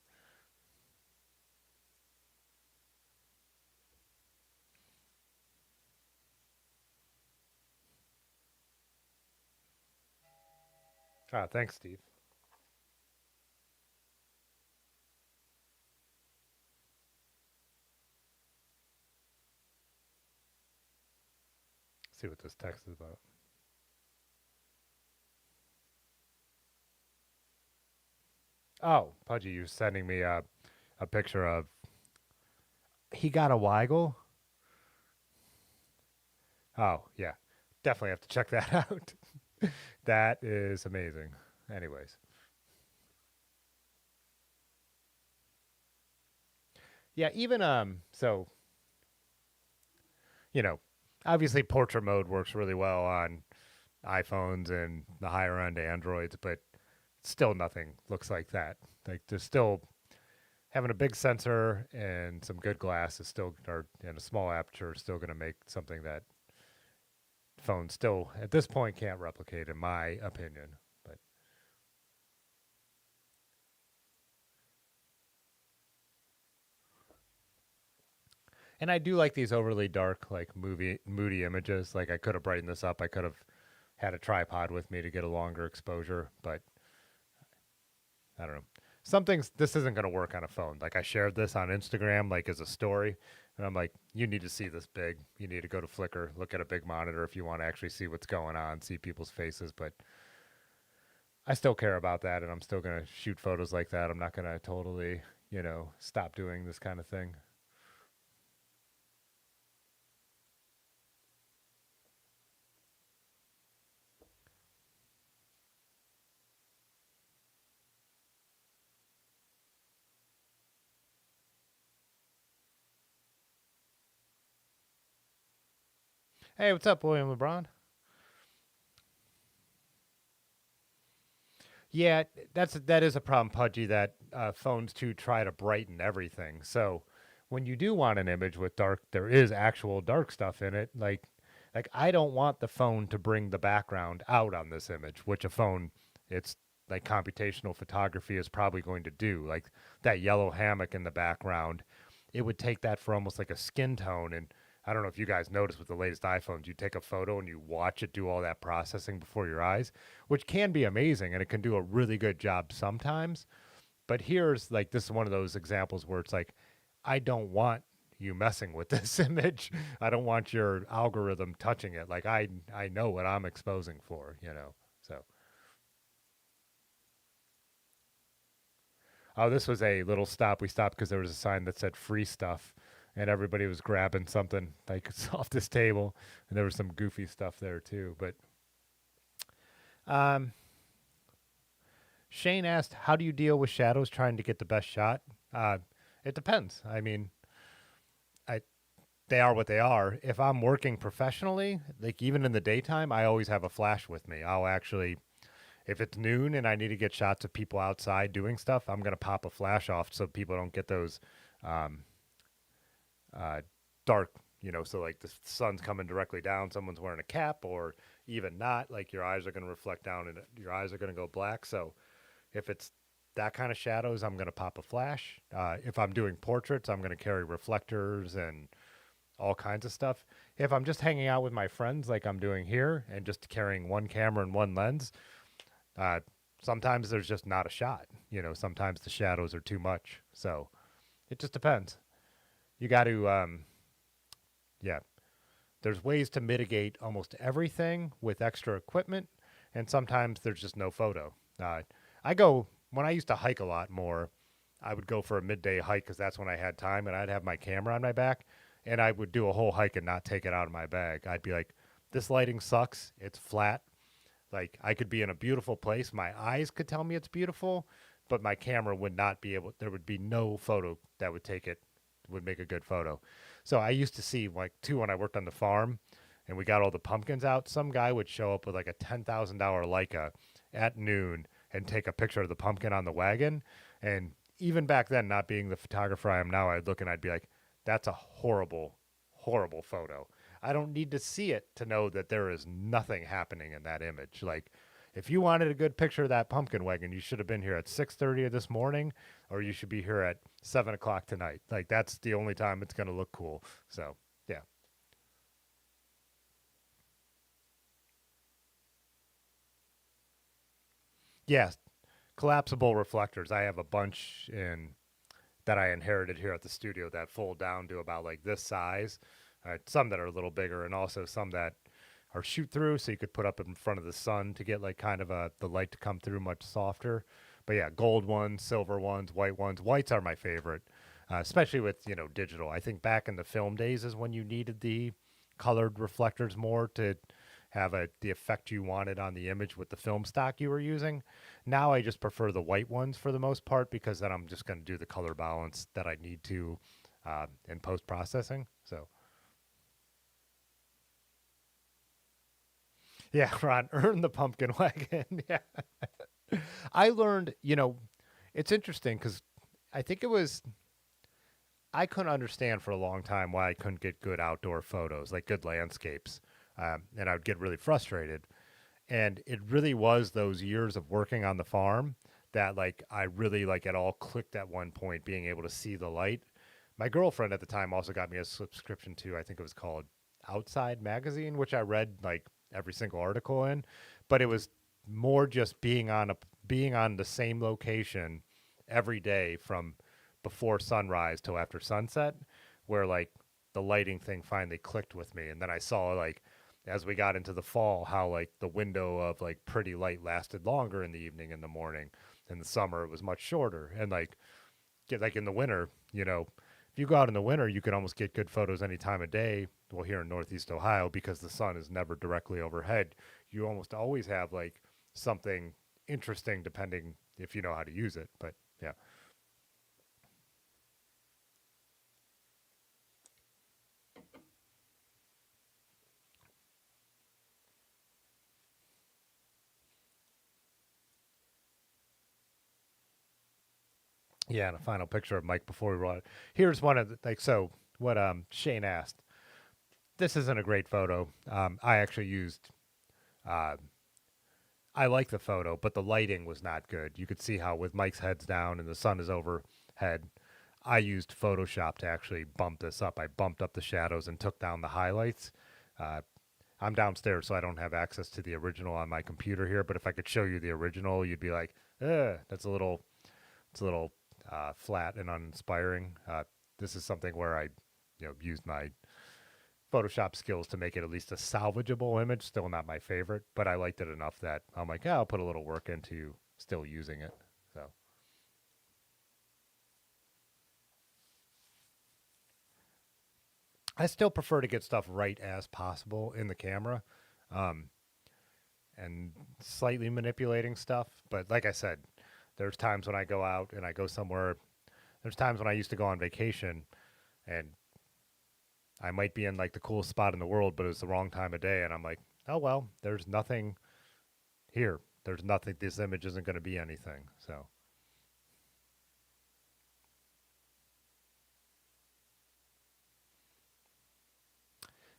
Ah, thanks, Steve. Let's see what this text is about. Oh, Pudgy, you sending me a picture of he got a Weigel. Oh yeah, definitely have to check that out. That is amazing. Anyways, yeah, even so you know, obviously portrait mode works really well on iPhones and the higher end Androids, but still nothing looks like that. Like there's still having a big sensor and some good glass is still, or and a small aperture is still going to make something that phones still at this point can't replicate, in my opinion. But and I do like these overly dark, like moody images. Like I could have brightened this up. I could have had a tripod with me to get a longer exposure, but I don't know. Some things this isn't going to work on a phone. Like I shared this on Instagram, like as a story, and I'm like, you need to see this big. You need to go to Flickr, look at a big monitor if you want to actually see what's going on, see people's faces. But I still care about that, and I'm still going to shoot photos like that. I'm not going to totally, stop doing this kind of thing. Hey, what's up, William LeBron? Yeah, that is a problem, Pudgy. That phones too try to brighten everything. So when you do want an image with dark, there is actual dark stuff in it. Like I don't want the phone to bring the background out on this image, which a phone, it's like computational photography is probably going to do. Like that yellow hammock in the background, it would take that for almost like a skin tone. And I don't know if you guys notice with the latest iPhones, you take a photo and you watch it do all that processing before your eyes, which can be amazing and it can do a really good job sometimes. But here's like this is one of those examples where it's like, I don't want you messing with this image. I don't want your algorithm touching it. Like I know what I'm exposing for. So oh, this was a little stop. We stopped because there was a sign that said free stuff and everybody was grabbing something like off this table and there was some goofy stuff there too. But um Shane asked, "How do you deal with shadows trying to get the best shot?" Uh, it depends. I mean, I they are what they are. If I'm working professionally, like even in the daytime, I always have a flash with me. I'll actually, if it's noon and I need to get shots of people outside doing stuff, I'm gonna pop a flash off so people don't get those um, uh, dark. So like the sun's coming directly down, someone's wearing a cap, or even not, like your eyes are gonna reflect down and your eyes are gonna go black. So if it's that kind of shadows, I'm going to pop a flash. If I'm doing portraits, I'm going to carry reflectors and all kinds of stuff. If I'm just hanging out with my friends, like I'm doing here, and just carrying one camera and one lens, uh, sometimes there's just not a shot. Sometimes the shadows are too much. So it just depends. You got to, yeah, there's ways to mitigate almost everything with extra equipment, and sometimes there's just no photo. I go when I used to hike a lot more. I would go for a midday hike because that's when I had time, and I'd have my camera on my back, and I would do a whole hike and not take it out of my bag. I'd be like, "This lighting sucks. It's flat. Like I could be in a beautiful place. My eyes could tell me it's beautiful, but my camera would not be able. There would be no photo that would take it, would make a good photo." So I used to see like too when I worked on the farm, and we got all the pumpkins out. Some guy would show up with like a $10,000 Leica at noon and take a picture of the pumpkin on the wagon. And even back then, not being the photographer I am now, I'd look and I'd be like, "That's a horrible, horrible photo. I don't need to see it to know that there is nothing happening in that image." Like, if you wanted a good picture of that pumpkin wagon, you should have been here at 6:30 this morning, or you should be here at 7 o'clock tonight. Like, that's the only time it's going to look cool. So, yeah. Yes, collapsible reflectors. I have a bunch in that I inherited here at the studio that fold down to about like this size. Some that are a little bigger, and also some that are shoot through, so you could put up in front of the sun to get like kind of the light to come through much softer. But yeah, gold ones, silver ones, white ones. Whites are my favorite, especially with digital. I think back in the film days is when you needed the colored reflectors more to have the effect you wanted on the image with the film stock you were using. Now I just prefer the white ones for the most part because then I'm just going to do the color balance that I need to in post processing. So yeah, Ron, earn the pumpkin wagon. Yeah, I learned. It's interesting because I think it was I couldn't understand for a long time why I couldn't get good outdoor photos, like good landscapes, and I would get really frustrated. And it really was those years of working on the farm that like I really like it all clicked at one point, being able to see the light. My girlfriend at the time also got me a subscription to, I think it was called Outside Magazine, which I read like every single article in, but it was more just being on the same location every day from before sunrise till after sunset, where like the lighting thing finally clicked with me. And then I saw like as we got into the fall how like the window of like pretty light lasted longer in the evening and the morning. In the summer it was much shorter. And like get like in the winter, if you go out in the winter, you can almost get good photos any time of day. Well, here in Northeast Ohio, because the sun is never directly overhead, you almost always have like something interesting depending if you know how to use it. But yeah. Yeah, and a final picture of Mike before we roll it. Here's one of the, like so what Shane asked. This isn't a great photo. I actually used uh, I like the photo, but the lighting was not good. You could see how with Mike's head's down and the sun is overhead. I used Photoshop to actually bump this up. I bumped up the shadows and took down the highlights. Uh, I'm downstairs, so I don't have access to the original on my computer here. But if I could show you the original, you'd be like, that's it's a little flat and uninspiring." This is something where I, used my Photoshop skills to make it at least a salvageable image. Still not my favorite, but I liked it enough that I'm like, yeah, I'll put a little work into still using it. So I still prefer to get stuff right as possible in the camera, um, and slightly manipulating stuff. But like I said, there's times when I go out and I go somewhere. There's times when I used to go on vacation and I might be in like the coolest spot in the world, but it's the wrong time of day, and I'm like, oh well, there's nothing here. There's nothing. This image isn't going to be anything. So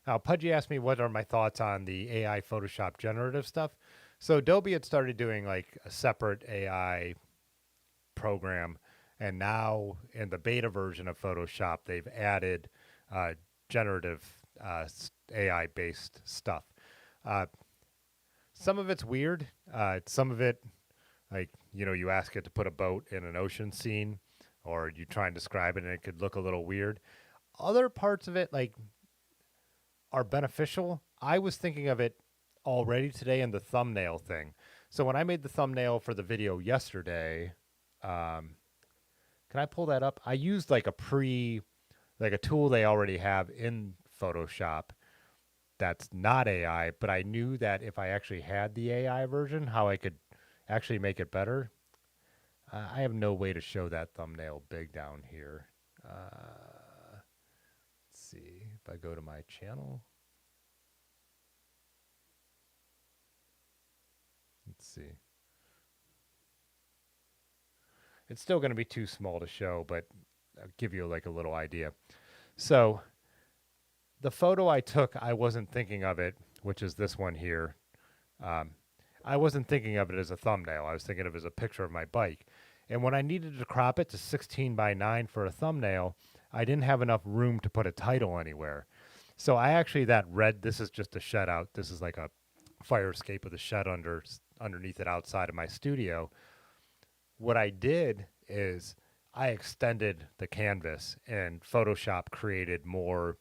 now, Pudgy asked me what are my thoughts on the AI Photoshop generative stuff. So Adobe had started doing like a separate AI program, and now in the beta version of Photoshop, they've added uh, generative AI based stuff. Uh, some of it's weird. Some of it, like you ask it to put a boat in an ocean scene, or you try and describe it, and it could look a little weird. Other parts of it, like are beneficial. I was thinking of it already today in the thumbnail thing. So when I made the thumbnail for the video yesterday, um, can I pull that up? I used like like a tool they already have in Photoshop that's not AI, but I knew that if I actually had the AI version, how I could actually make it better. I have no way to show that thumbnail big down here. Let's see if I go to my channel. Let's see. It's still going to be too small to show, but I'll give you like a little idea. So the photo I took, I wasn't thinking of it, which is this one here. Um, I wasn't thinking of it as a thumbnail. I was thinking of it as a picture of my bike. And when I needed to crop it to 16 by 9 for a thumbnail, I didn't have enough room to put a title anywhere. So I actually that red. This is just a shed out. This is like a fire escape with a shed underneath it outside of my studio. What I did is I extended the canvas and Photoshop created more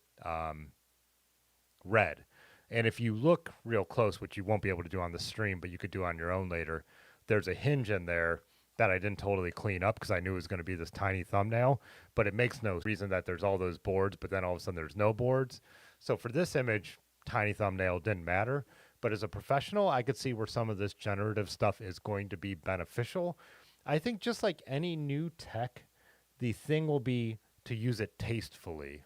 red. And if you look real close, which you won't be able to do on the stream, but you could do on your own later, there's a hinge in there that I didn't totally clean up because I knew it was going to be this tiny thumbnail, but it makes no reason that there's all those boards, but then all of a sudden there's no boards. So for this image, tiny thumbnail didn't matter. But as a professional, I could see where some of this generative stuff is going to be beneficial. I think just like any new tech, the thing will be to use it tastefully.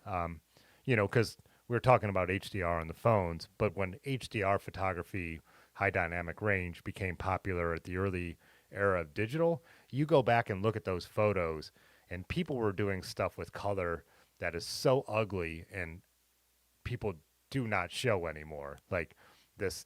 Because we were talking about HDR on the phones, but when HDR photography, high dynamic range, became popular at the early era of digital, you go back and look at those photos, and people were doing stuff with color that is so ugly and people do not show anymore. Like this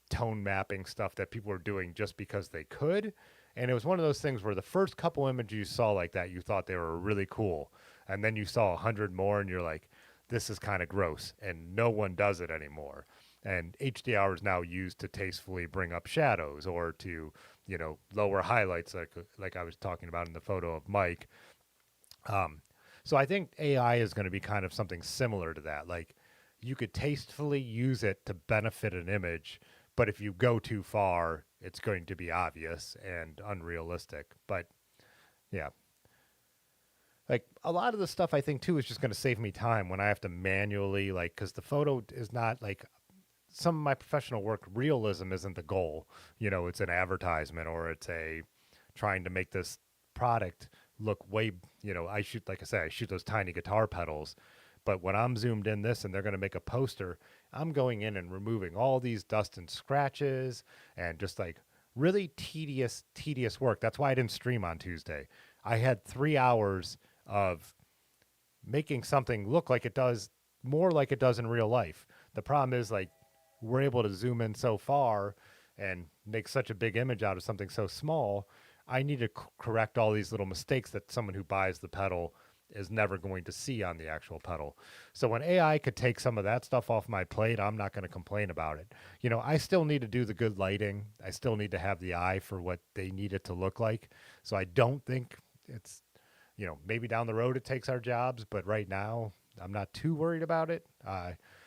tone mapping stuff that people were doing just because they could. And it was one of those things where the first couple images you saw like that, you thought they were really cool. And then you saw 100 more and you're like, this is kind of gross. And no one does it anymore. And HDR is now used to tastefully bring up shadows or to, lower highlights like I was talking about in the photo of Mike. Um, so I think AI is going to be kind of something similar to that. Like you could tastefully use it to benefit an image, but if you go too far, it's going to be obvious and unrealistic. But yeah, like a lot of the stuff I think too is just going to save me time when I have to manually like because the photo is not like some of my professional work. Realism isn't the goal. It's an advertisement or it's a trying to make this product look way. I shoot like I say, I shoot those tiny guitar pedals. But when I'm zoomed in this and they're going to make a poster, I'm going in and removing all these dust and scratches and just like really tedious work. That's why I didn't stream on Tuesday. I had 3 hours of making something look like it does more like it does in real life. The problem is like we're able to zoom in so far and make such a big image out of something so small. I need to correct all these little mistakes that someone who buys the pedal is never going to see on the actual pedal. So when AI could take some of that stuff off my plate, I'm not going to complain about it. I still need to do the good lighting. I still need to have the eye for what they need it to look like. So I don't think it's, maybe down the road it takes our jobs, but right now I'm not too worried about it.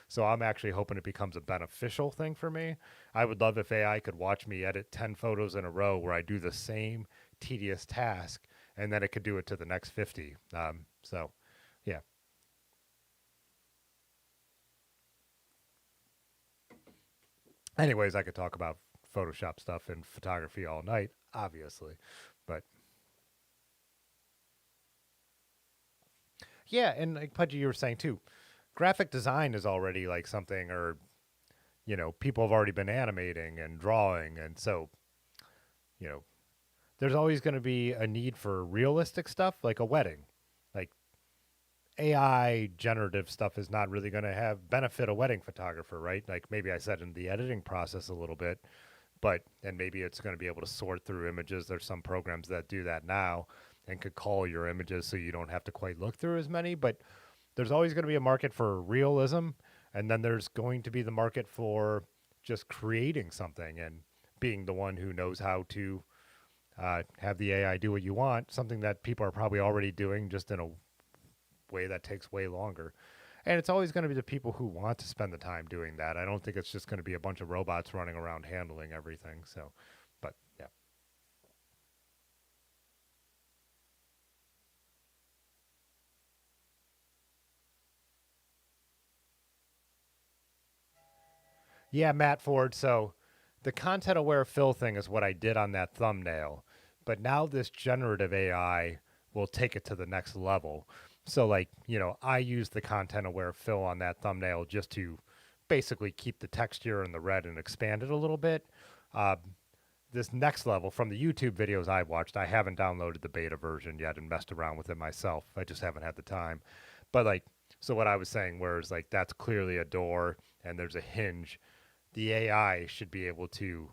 So I'm actually hoping it becomes a beneficial thing for me. I would love if AI could watch me edit 10 photos in a row where I do the same tedious task and then it could do it to the next 50. So, yeah. Anyways, I could talk about Photoshop stuff and photography all night, obviously. But yeah, and like Pudgy, you were saying too, graphic design is already like something, or, people have already been animating and drawing. And so, you know, there's always going to be a need for realistic stuff like a wedding. Like AI generative stuff is not really going to have benefit a wedding photographer, right? Like maybe I said in the editing process a little bit, but and maybe it's going to be able to sort through images. There's some programs that do that now and could call your images so you don't have to quite look through as many, but there's always going to be a market for realism, and then there's going to be the market for just creating something and being the one who knows how to have the AI do what you want, something that people are probably already doing just in a way that takes way longer. And it's always going to be the people who want to spend the time doing that. I don't think it's just going to be a bunch of robots running around handling everything. So, but yeah. Yeah, Matt Ford. So the content aware fill thing is what I did on that thumbnail. But now this generative AI will take it to the next level. So, like, I use the content aware fill on that thumbnail just to basically keep the texture and the red and expand it a little bit. Uh, this next level from the YouTube videos I've watched, I haven't downloaded the beta version yet and messed around with it myself. I just haven't had the time. But, like, so what I was saying, whereas, like, that's clearly a door and there's a hinge, the AI should be able to,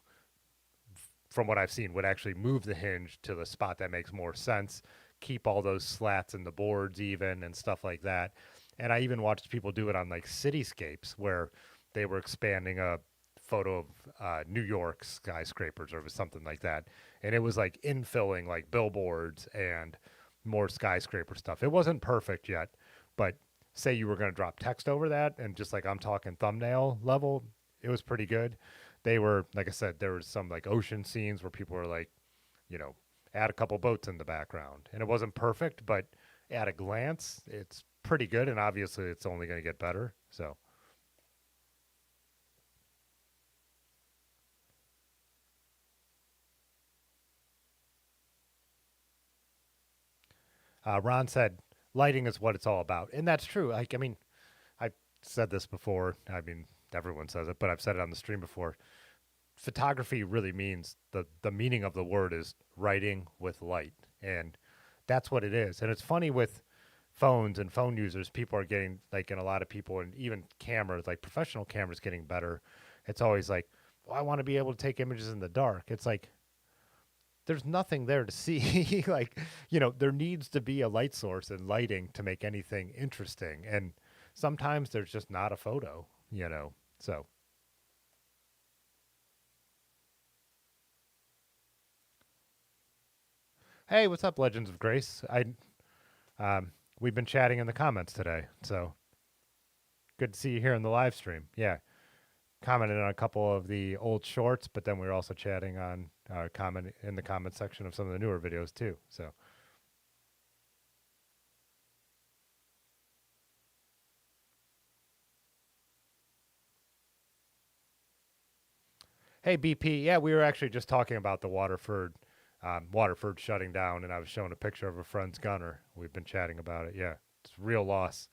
from what I've seen, would actually move the hinge to the spot that makes more sense, keep all those slats in the boards even and stuff like that. And I even watched people do it on like cityscapes where they were expanding a photo of New York skyscrapers or something like that. And it was like infilling like billboards and more skyscraper stuff. It wasn't perfect yet, but say you were going to drop text over that and just like I'm talking thumbnail level, it was pretty good. They were, like I said, there was some like ocean scenes where people were like, you know, add a couple boats in the background. And it wasn't perfect, but at a glance, it's pretty good. And obviously, it's only going to get better. So, Ron said, lighting is what it's all about. And that's true. Like, I mean, I said this before. I mean, everyone says it, but I've said it on the stream before. Photography really means the meaning of the word is writing with light. And that's what it is. And it's funny with phones and phone users, people are getting like, and a lot of people, and even cameras, like professional cameras, getting better. It's always like, well, I want to be able to take images in the dark. It's like there's nothing there to see. Like, there needs to be a light source and lighting to make anything interesting. And sometimes there's just not a photo. So, hey, what's up, Legends of Grace? We've been chatting in the comments today. So good to see you here in the live stream. Yeah. Commented on a couple of the old shorts, but then we were also chatting on comment in the comment section of some of the newer videos too. So, hey BP, yeah, we were actually just talking about the Waterford shutting down, and I was showing a picture of a friend's gunner. We've been chatting about it. Yeah, it's a real loss.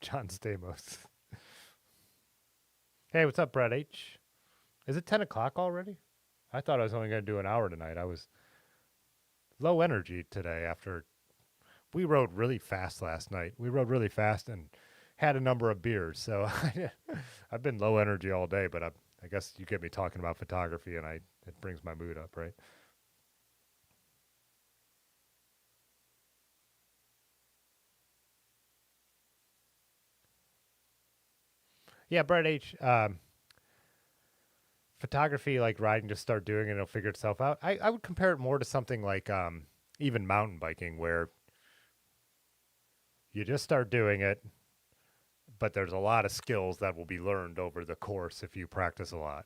John Stamos. Hey, what's up, Brett H? Is it 10 o'clock already? I thought I was only going to do an hour tonight. I was low energy today after we rode really fast last night. We rode really fast and had a number of beers. So I've been low energy all day, but I guess you get me talking about photography and it brings my mood up, right? Yeah, Brett H. Photography, like riding, just start doing it, it'll figure itself out. I would compare it more to something like even mountain biking, where you just start doing it, but there's a lot of skills that will be learned over the course if you practice a lot.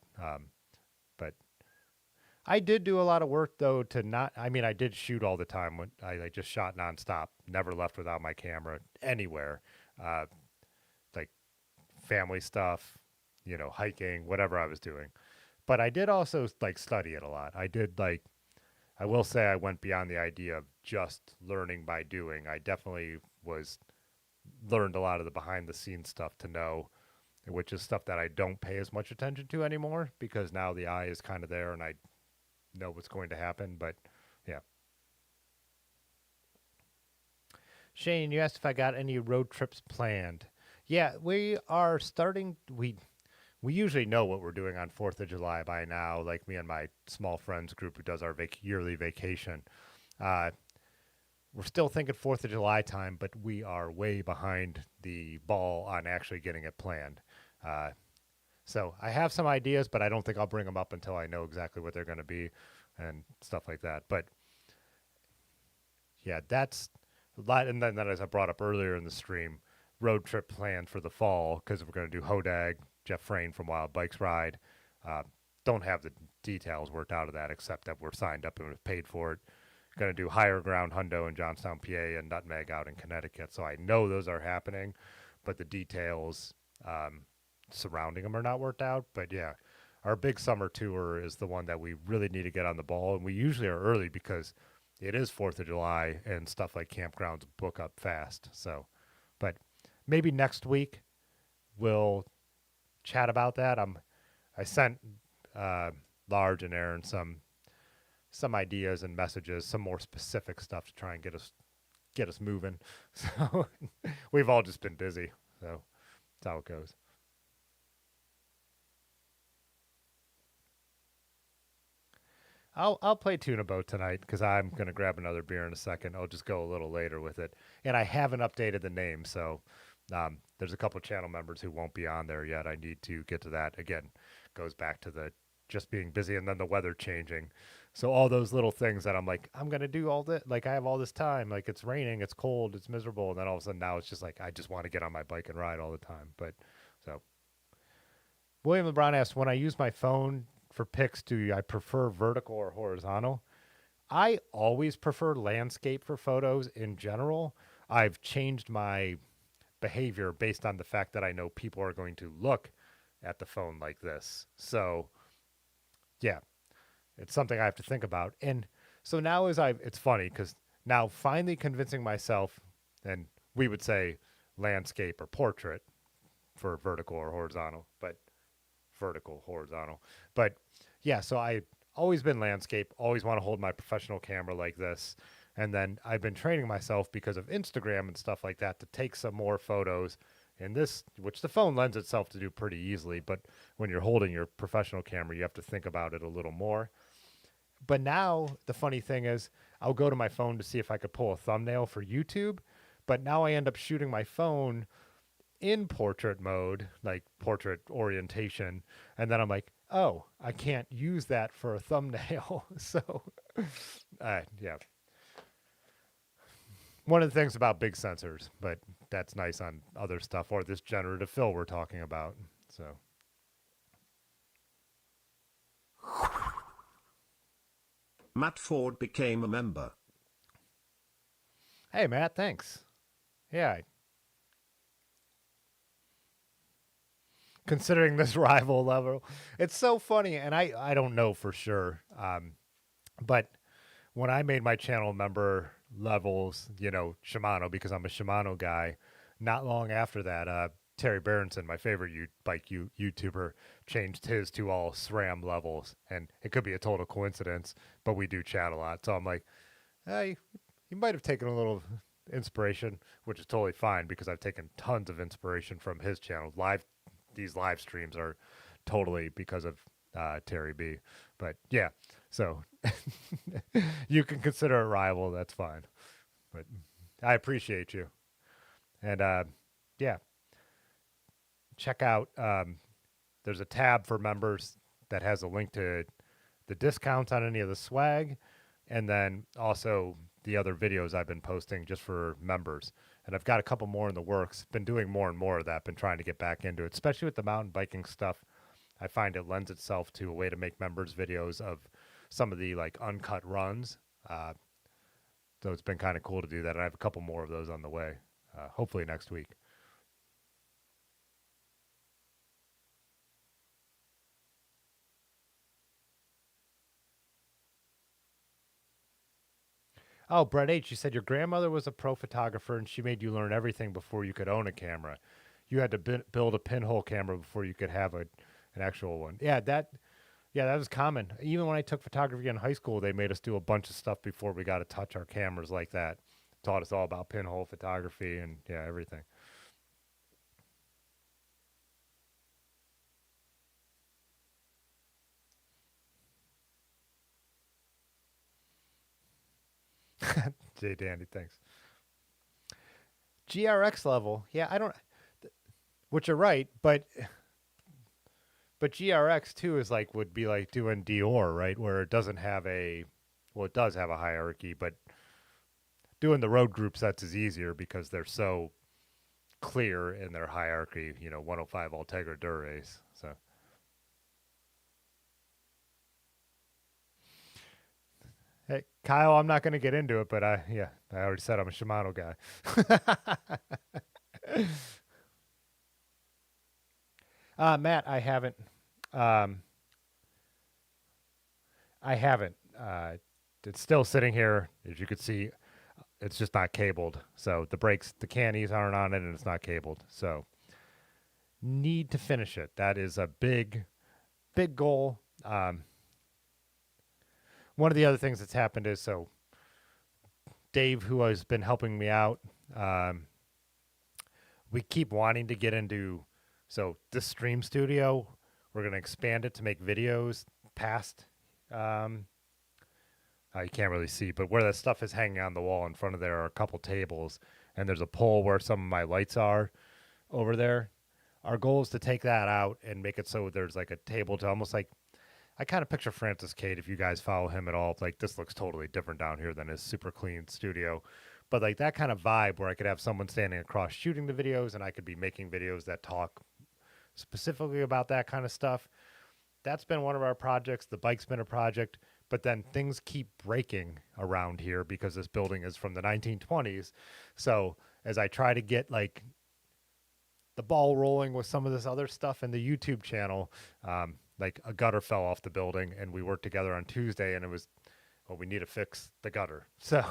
But I did do a lot of work though to not. I mean, I did shoot all the time. When I just shot nonstop, never left without my camera anywhere. Uh, like family stuff, hiking, whatever I was doing. But I did also like study it a lot. I did like. I will say I went beyond the idea of just learning by doing. I definitely was learned a lot of the behind the scenes stuff to know, which is stuff that I don't pay as much attention to anymore because now the eye is kind of there and I know what's going to happen. But yeah. Shane, you asked if I got any road trips planned. Yeah, we are starting. We usually know what we're doing on 4th of July by now, like me and my small friends group who does our yearly vacation. Uh, we're still thinking 4th of July time, but we are way behind the ball on actually getting it planned. Uh, so I have some ideas, but I don't think I'll bring them up until I know exactly what they're going to be and stuff like that. But yeah, that's a lot. And then as I brought up earlier in the stream, road trip planned for the fall because we're going to do Hodag, Jeff Frayne from Wild Bikes Ride. Uh, don't have the details worked out of that except that we're signed up and we've paid for it. Going to do Higher Ground Hundo in Johnstown, PA, and Nutmeg out in Connecticut. So I know those are happening, but the details surrounding them are not worked out. But yeah, our big summer tour is the one that we really need to get on the ball. And we usually are early because it is 4th of July and stuff like campgrounds book up fast. So, but maybe next week we'll chat about that. I sent uh, Large and Aaron some ideas and messages, some more specific stuff to try and get us moving. So we've all just been busy. So that's how it goes. I'll play Tuna Boat tonight because I'm gonna grab another beer in a second. I'll just go a little later with it, and I haven't updated the name, so there's a couple channel members who won't be on there yet. I need to get to that. Again, goes back to the just being busy and then the weather changing. So all those little things that I'm like, I'm gonna do all this. Like I have all this time. Like it's raining, it's cold, it's miserable, and then all of a sudden now it's just like I just want to get on my bike and ride all the time. But so William LeBron asked, when I use my phone for pics, do I prefer vertical or horizontal? I always prefer landscape for photos in general. I've changed my behavior based on the fact that I know people are going to look at the phone like this. So, yeah, it's something I have to think about. And so now it's funny because now finally convincing myself, and we would say landscape or portrait for vertical or horizontal, but vertical, horizontal. But yeah, so I always been landscape, always want to hold my professional camera like this. And then I've been training myself because of Instagram and stuff like that to take some more photos in this, which the phone lends itself to do pretty easily. But when you're holding your professional camera, you have to think about it a little more. But now the funny thing is, I'll go to my phone to see if I could pull a thumbnail for YouTube. But now I end up shooting my phone in portrait mode, like portrait orientation, and then I'm like, oh, I can't use that for a thumbnail. So, yeah, one of the things about big sensors, but that's nice on other stuff or this generative fill we're talking about. So,
Matt Ford became a member.
hey, Matt, thanks. Yeah, considering this rival level, it's so funny, and I don't know for sure, but when I made my channel member levels, Shimano, because I'm a Shimano guy, not long after that, Terry Berenson, my favorite YouTuber, changed his to all SRAM levels. And it could be a total coincidence, but we do chat a lot. So I'm like, hey, you might have taken a little inspiration, which is totally fine because I've taken tons of inspiration from his channel. These live streams are totally because of Terry B. But yeah, so you can consider a rival. That's fine. But I appreciate you. And yeah, check out. There's a tab for members that has a link to the discounts on any of the swag, and then also the other videos I've been posting just for members. And I've got a couple more in the works. Been doing more and more of that. Been trying to get back into it, especially with the mountain biking stuff. I find it lends itself to a way to make members videos of some of the like uncut runs. Uh, so it's been kind of cool to do that. And I have a couple more of those on the way, hopefully next week. Oh, Brett H., you said your grandmother was a pro photographer and she made you learn everything before you could own a camera. You had to build a pinhole camera before you could have an actual one. Yeah, that was common. Even when I took photography in high school, they made us do a bunch of stuff before we got to touch our cameras like that. Taught us all about pinhole photography and yeah, everything. Jay Dandy, thanks. GRX level, yeah, I don't. Which you're right, but GRX too is like would be like doing Dior, right? Where it doesn't have well, it does have a hierarchy, but doing the road group sets is easier because they're so clear in their hierarchy. 105 Ultegra Durace. So, hey, Kyle, I'm not going to get into it, but I already said I'm a Shimano guy. Matt, I haven't. Um, I haven't. It's still sitting here, as you could see. It's just not cabled. So the brakes, the cannies aren't on it, and it's not cabled. So need to finish it. That is a big goal. One of the other things that's happened is Dave, who has been helping me out, um, we keep wanting to get into. So this stream studio, we're going to expand it to make videos past. Um, you can't really see, but where that stuff is hanging on the wall in front of there are a couple tables, and there's a pole where some of my lights are over there. Our goal is to take that out and make it so there's like a table to almost like I kind of picture Francis Cade, if you guys follow him at all. Like, this looks totally different down here than his super clean studio. But, like, that kind of vibe where I could have someone standing across shooting the videos and I could be making videos that talk specifically about that kind of stuff. that's been one of our projects. The bike's been a project, but then things keep breaking around here because this building is from the 1920s. So as I try to get like the ball rolling with some of this other stuff in the YouTube channel, like a gutter fell off the building, and we worked together on Tuesday, and it was, well, we need to fix the gutter. So,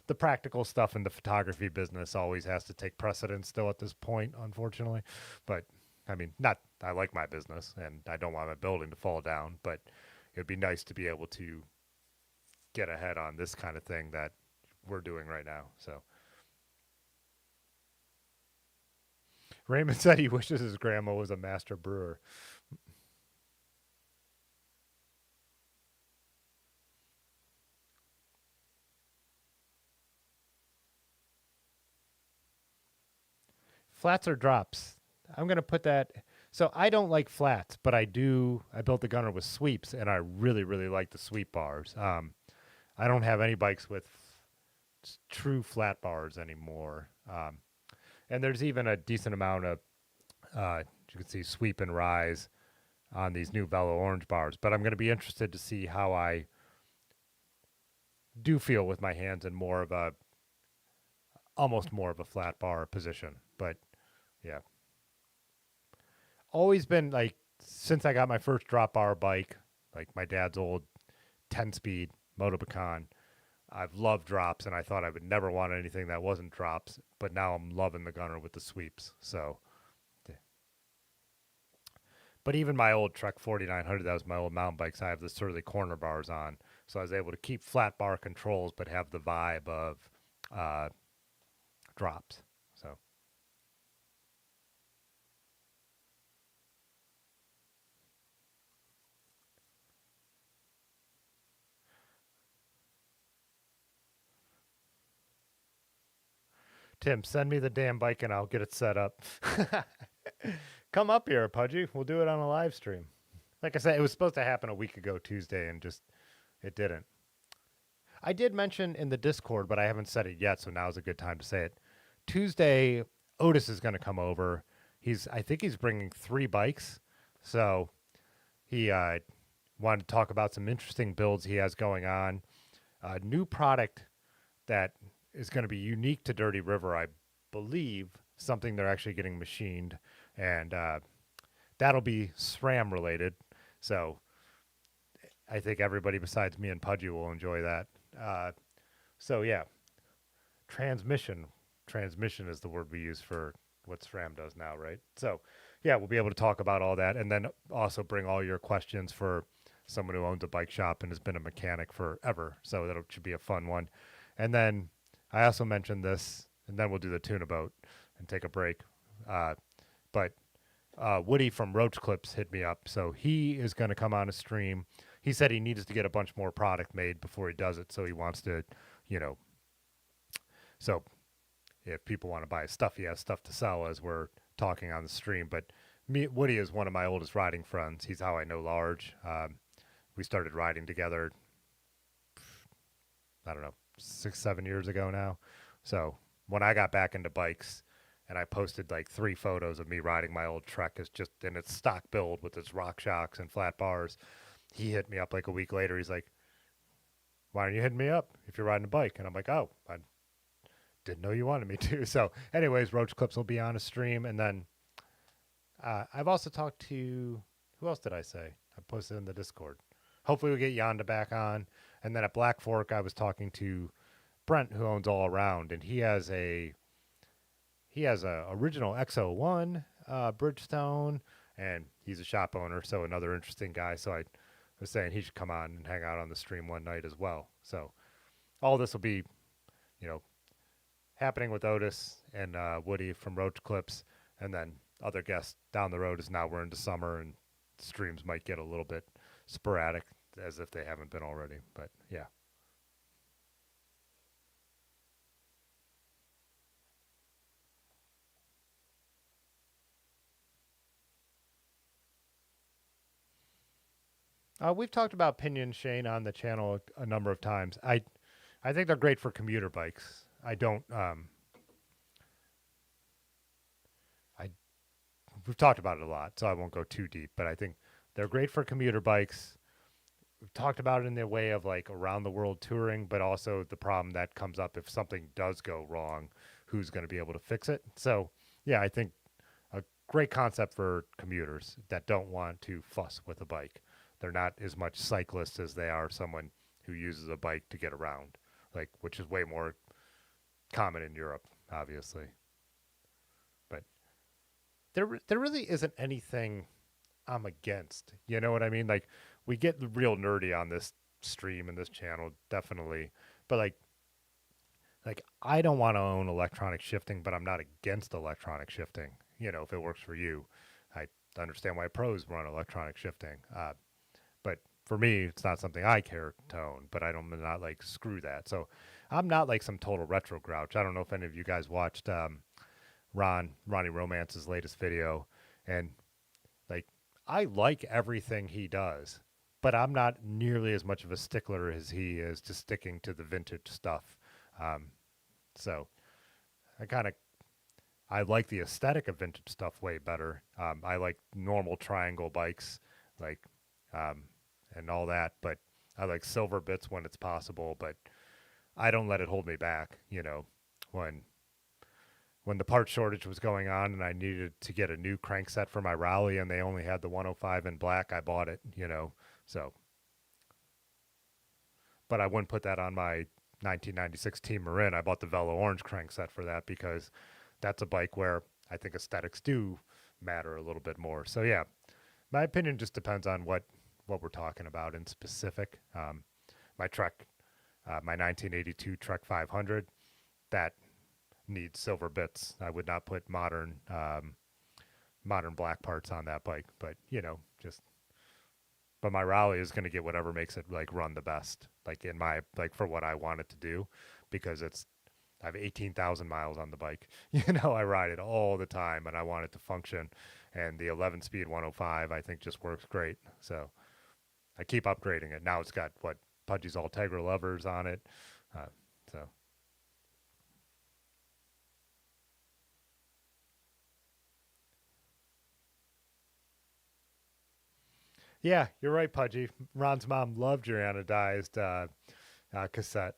the practical stuff in the photography business always has to take precedence still at this point, unfortunately. But I mean, not, I like my business and I don't want my building to fall down, but it'd be nice to be able to get ahead on this kind of thing that we're doing right now. So Raymond said he wishes his grandma was a master brewer. Flats or drops? I'm going to put that. So I don't like flats, but I do. I built the gunner with sweeps, and I really, really like the sweep bars. I don't have any bikes with true flat bars anymore. And there's even a decent amount of, you can see, sweep and rise on these new Velo orange bars. But I'm going to be interested to see how I do feel with my hands in more of a, almost more of a flat bar position. But yeah, always been like, since I got my first drop bar bike, like my dad's old 10 speed Moto Pecan, I've loved drops, and I thought I would never want anything that wasn't drops, but now I'm loving the gunner with the sweeps. So, but even my old Trek 4900, that was my old mountain bikes, I have the Surly corner bars on, so I was able to keep flat bar controls, but have the vibe of drops. So. Tim, send me the damn bike and I'll get it set up. Come up here, Pudgy. We'll do it on a live stream. Like I said, it was supposed to happen a week ago Tuesday, and just it didn't. I did mention in the Discord, but I haven't said it yet, so now's a good time to say it. Tuesday, Otis is going to come over. I think he's bringing 3 bikes, so he wanted to talk about some interesting builds he has going on. A new product that is going to be unique to Dirty River, I believe, something they're actually getting machined, and that'll be SRAM related. So I think everybody besides me and Pudgy will enjoy that. So yeah, transmission. Transmission is the word we use for what SRAM does now, right? So yeah, we'll be able to talk about all that, and then also bring all your questions for someone who owns a bike shop and has been a mechanic forever. So that should be a fun one. And then I also mentioned this, and then we'll do the tune-about and take a break. But Woody from Roach Clips hit me up, so he is going to come on a stream. He said he needs to get a bunch more product made before he does it, so he wants to, so if people want to buy his stuff, he has stuff to sell as we're talking on the stream. But Woody is one of my oldest riding friends. He's how I know Large. We started riding together, I don't know, 6-7 years ago now. So when I got back into bikes, and I posted like 3 photos of me riding my old Trek as just in its stock build with its rock shocks and flat bars, he hit me up like a week later. He's like, "Why aren't you hitting me up if you're riding a bike?" And I'm like, "Oh, I didn't know you wanted me to." So anyways, Roach Clips will be on a stream. And then I've also talked to, who else did I say? I posted in the Discord. Hopefully we get Yonda back on. And then at Black Fork, I was talking to Brent, who owns All Around, and he has a original XO1 Bridgestone, and he's a shop owner, so another interesting guy. So I was saying he should come on and hang out on the stream one night as well. So all this will be, happening with Otis and Woody from Roach Clips, and then other guests down the road, as now we're into summer and streams might get a little bit sporadic, as if they haven't been already. But yeah. We've talked about Pinion Shane on the channel a number of times. I think they're great for commuter bikes. I don't. We've talked about it a lot, so I won't go too deep. But I think They're great for commuter bikes. We've talked about it in the way of like around the world touring, but also the problem that comes up if something does go wrong, who's going to be able to fix it? So, yeah, I think a great concept for commuters that don't want to fuss with a bike. They're not as much cyclists as they are someone who uses a bike to get around, like which is way more common in Europe, obviously. But there really isn't anything I'm against. You know what I mean? Like we get real nerdy on this stream and this channel, definitely. But like I don't want to own electronic shifting, but I'm not against electronic shifting. You know, if it works for you, I understand why pros run electronic shifting. But for me, it's not something I care to own. But I don't I'm not like screw that. So I'm not like some total retro grouch. I don't know if any of you guys watched Ronnie Romance's latest video, and like I like everything he does, but I'm not nearly as much of a stickler as he is to sticking to the vintage stuff. Um, so I kind of I like the aesthetic of vintage stuff way better. I like normal triangle bikes, like um, and all that, but I like silver bits when it's possible. But I don't let it hold me back. You know, when the part shortage was going on and I needed to get a new crankset for my rally and they only had the 105 in black, I bought it. You know, so but I wouldn't put that on my 1996 Team Marin. I bought the Velo Orange crankset for that because that's a bike where I think aesthetics do matter a little bit more. So yeah, my opinion just depends on what we're talking about in specific. My Trek, my 1982 Trek 500, that needs silver bits. I would not put modern black parts on that bike, but you know, just but my rally is going to get whatever makes it like run the best, like in my like for what I want it to do, because it's I have 18,000 miles on the bike. You know, I ride it all the time and I want it to function. And the 11 speed 105, I think just works great. So I keep upgrading it. Now it's got what Pudgy's Ultegra levers on it. Uh, so yeah, you're right, Pudgy. Ron's mom loved your anodized cassette.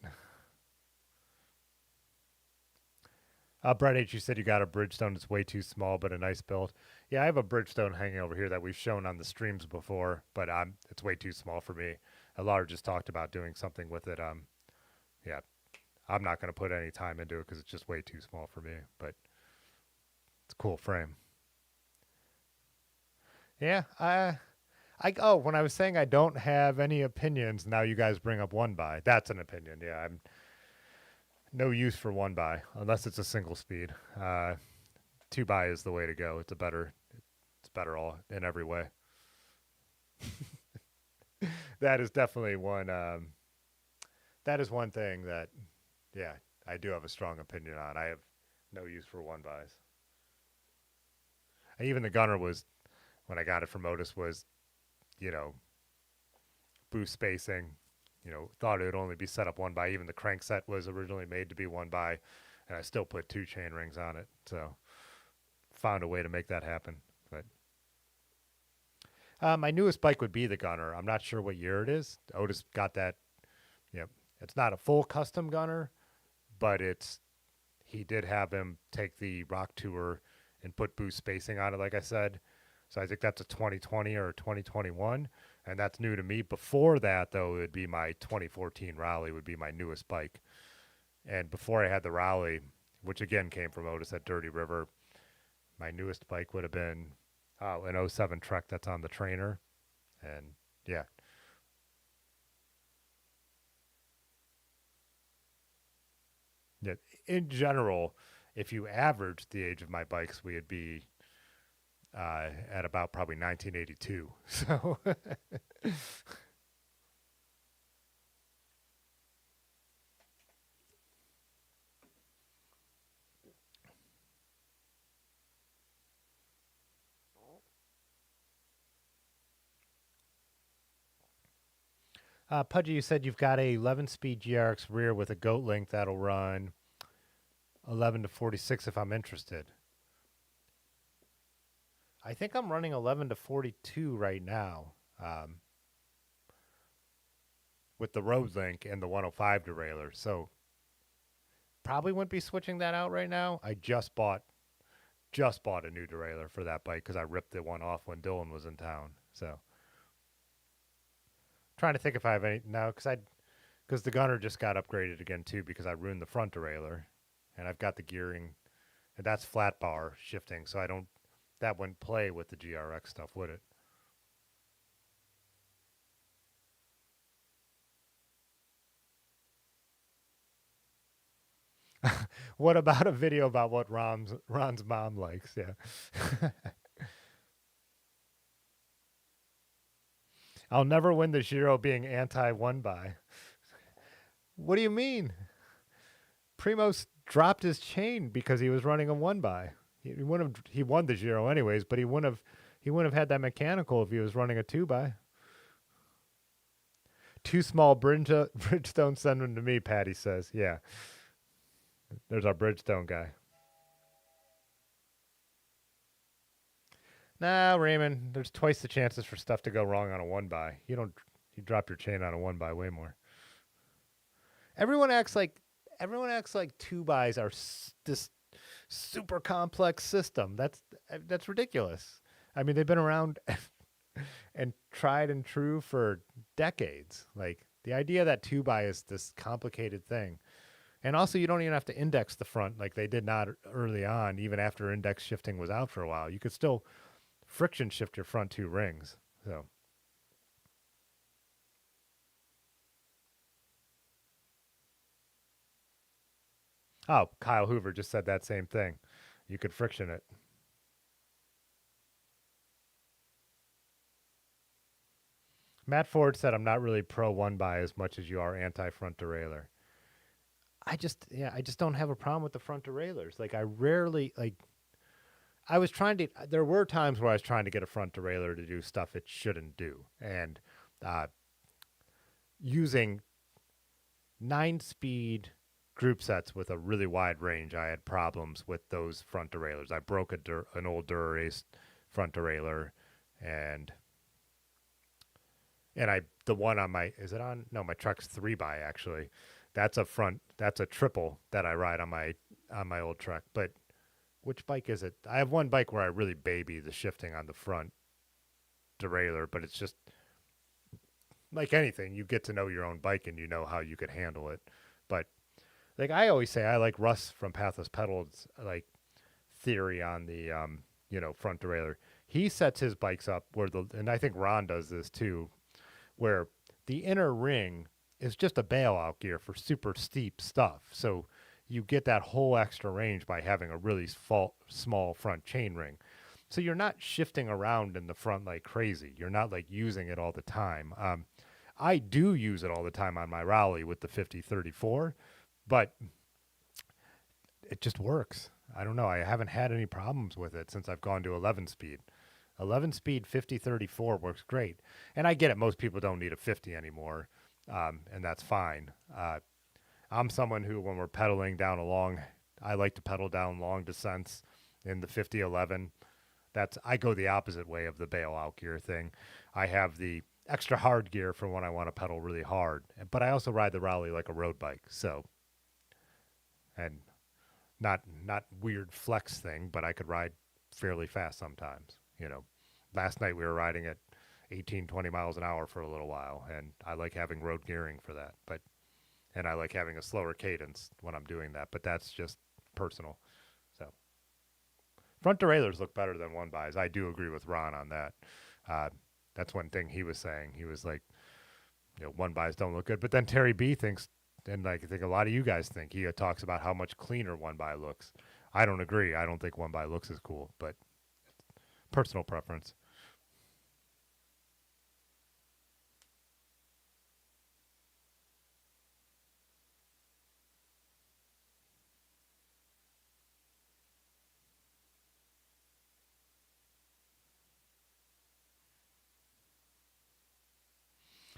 Brett H, you said you got a Bridgestone. It's way too small, but a nice build. Yeah, I have a Bridgestone hanging over here that we've shown on the streams before, but it's way too small for me. Alar just talked about doing something with it. Yeah, I'm not going to put any time into it because it's just way too small for me, but it's a cool frame. Yeah, oh, when I was saying I don't have any opinions, now you guys bring up one by. That's an opinion. Yeah, I'm no use for one by unless it's a single speed. Two by is the way to go. It's better all in every way. That is definitely one. That is one thing that, yeah, I do have a strong opinion on. I have no use for one bys. And even the gunner was when I got it from Otis was, you know, boost spacing. You know, thought it would only be set up one by. Even the crankset was originally made to be one by, and I still put two chain rings on it. So found a way to make that happen. But my newest bike would be the gunner. I'm not sure what year it is. Otis got that. You know, it's not a full custom gunner, but he did have him take the Rock Tour and put boost spacing on it, like I said. So I think that's a 2020 or 2021, and that's new to me. Before that, though, it would be my 2014 Raleigh would be my newest bike. And before I had the Raleigh, which again came from Otis at Dirty River, my newest bike would have been an '07 Trek that's on the trainer. And yeah, yeah. In general, if you average the age of my bikes, we'd be at about probably 1982. So, Pudgy, you said you've got a 11-speed GRX rear with a goat link that'll run 11 to 46 if I'm interested. I think I'm running 11 to 42 right now, um, with the road link and the 105 derailleur. So probably wouldn't be switching that out right now. I just bought a new derailleur for that bike because I ripped the one off when Dylan was in town. So trying to think if I have any now because the gunner just got upgraded again too because I ruined the front derailleur, and I've got the gearing, and that's flat bar shifting, so I don't that wouldn't play with the GRX stuff, would it? What about a video about what Ron's mom likes? Yeah. I'll never win the Giro being anti one by. What do you mean? Primos dropped his chain because he was running a one by. He wouldn't have. He won the Giro anyways, but he wouldn't have had that mechanical if he was running a two by. Too small Bridgestone. Send them to me. Patty says. Yeah, there's our Bridgestone guy. Nah, Raymond. There's twice the chances for stuff to go wrong on a one by. You don't. You drop your chain on a one by way more. Everyone acts like everyone acts like two bys are this super complex system. That's ridiculous. I mean, they've been around and tried and true for decades. Like the idea that two by is this complicated thing. And also, you don't even have to index the front like they did not early on, even after index shifting was out for a while. You could still friction shift your front two rings. So, oh, Kyle Hoover just said that same thing. You could friction it. Matt Ford said, I'm not really pro one by as much as you are anti front derailleur. I just don't have a problem with the front derailleurs. Like, I rarely, like, there were times where I was trying to get a front derailleur to do stuff it shouldn't do. And uh, using 9 speed group sets with a really wide range, I had problems with those front derailleurs. I broke an old Dura-Ace front derailleur, and the one on my is it on no my truck's 3 by actually. That's a triple that I ride on my old truck. But which bike is it? I have one bike where I really baby the shifting on the front derailleur, but it's just like anything, you get to know your own bike and you know how you could handle it. But like I always say, I like Russ from Pathless Pedals like theory on the front derailleur. He sets his bikes up and I think Ron does this too, where the inner ring is just a bailout gear for super steep stuff. So you get that whole extra range by having a really small front chain ring. So you're not shifting around in the front like crazy. You're not like using it all the time. I do use it all the time on my rally with the 5034, but it just works. I don't know. I haven't had any problems with it since I've gone to 11 speed. 11 speed 5034 works great. And I get it. Most people don't need a 50 anymore, and that's fine. I'm someone who, when we're pedaling down I like to pedal down long descents in the 5011. I go the opposite way of the bailout gear thing. I have the extra hard gear for when I want to pedal really hard, but I also ride the rally like a road bike. So, and not weird flex thing, but I could ride fairly fast sometimes. Last night we were riding at 18, 20 miles an hour for a little while, and I like having road gearing for that. And I like having a slower cadence when I'm doing that, but that's just personal. So front derailleurs look better than one bys. I do agree with Ron on that. Uh, that's one thing he was saying. He was like, one bys don't look good. But then Terry B thinks, and like I think a lot of you guys think, he talks about how much cleaner one by looks. I don't agree. I don't think one by looks as cool, but personal preference.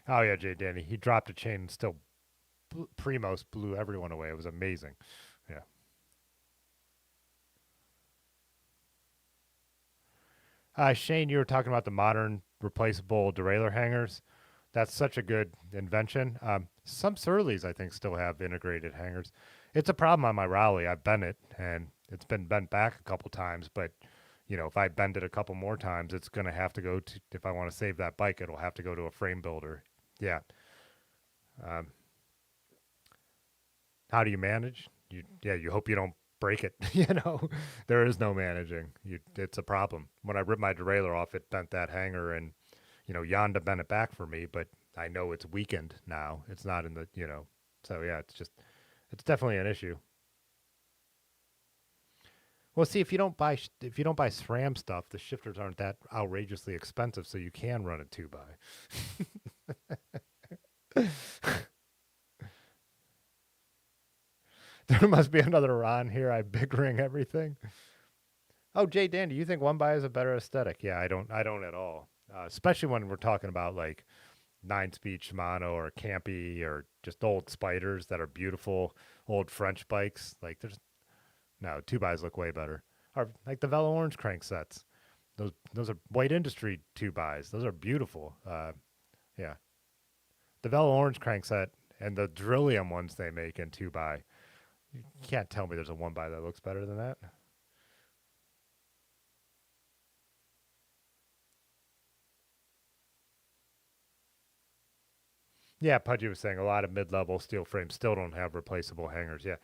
Oh yeah, Jay Danny. He dropped a chain and still Primos blew everyone away. It was amazing. Yeah. Shane, you were talking about the modern replaceable derailleur hangers. That's such a good invention. Some Surleys, I think, still have integrated hangers. It's a problem on my Raleigh. I've bent it, and it's been bent back a couple times. But if I bend it a couple more times, it's gonna have to go to. If I want to save that bike, it'll have to go to a frame builder. Yeah. Um, how do you manage? You hope you don't break it. There is no managing. It's a problem. When I ripped my derailleur off, it bent that hanger, and Yonda bent it back for me, but I know it's weakened now. It's not in the. So yeah, it's definitely an issue. Well, see, if you don't buy SRAM stuff, the shifters aren't that outrageously expensive, so you can run a two by. There must be another Ron here. I big ring everything. Oh, Jay Dan, do you think one by is a better aesthetic? Yeah, I don't. I don't at all. Especially when we're talking about like 9-speed Shimano or Campy or just old spiders that are beautiful old French bikes. Like there's no two bys look way better. Or like the Velo Orange crank sets. Those are White Industry two bys. Those are beautiful. Yeah, the Velo Orange crank set and the Drillium ones they make in two by. You can't tell me there's a one by that looks better than that. Yeah, Pudgy was saying a lot of mid-level steel frames still don't have replaceable hangers. Yeah,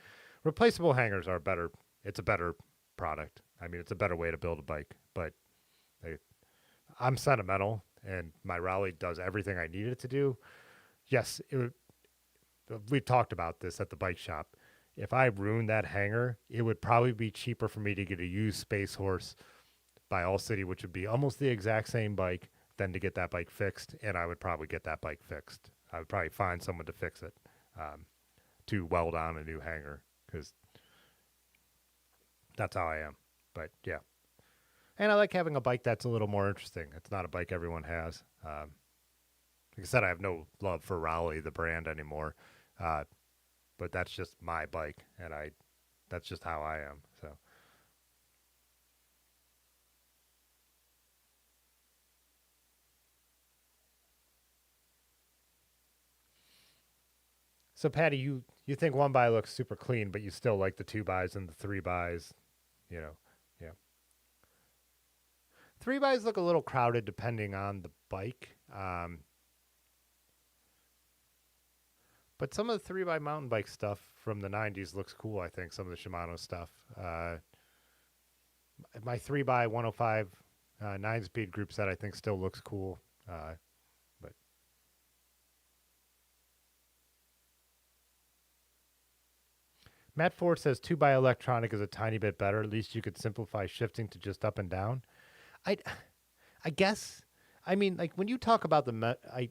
replaceable hangers are better. It's a better product. I mean, it's a better way to build a bike. But they, I'm sentimental, and my Raleigh does everything I need it to do. Yes, we've talked about this at the bike shop. If I ruined that hanger, it would probably be cheaper for me to get a used Space Horse by All City, which would be almost the exact same bike, than to get that bike fixed. And I would probably get that bike fixed. I would probably find someone to fix it, um, to weld on a new hanger, because that's how I am. But yeah, and I like having a bike that's a little more interesting. It's not a bike everyone has. Like I said, I have no love for Raleigh, the brand, anymore. Uh, but that's just my bike, and that's just how I am. So Patty, you think one by looks super clean, but you still like the two bys and the three bys, you know? Yeah, three bys look a little crowded depending on the bike. But some of the three by mountain bike stuff from the '90s looks cool. I think some of the Shimano stuff. My three by 105 9-speed group set I think still looks cool. But Matt Ford says 2 by electronic is a tiny bit better. At least you could simplify shifting to just up and down. I I guess. I mean, like when you talk about I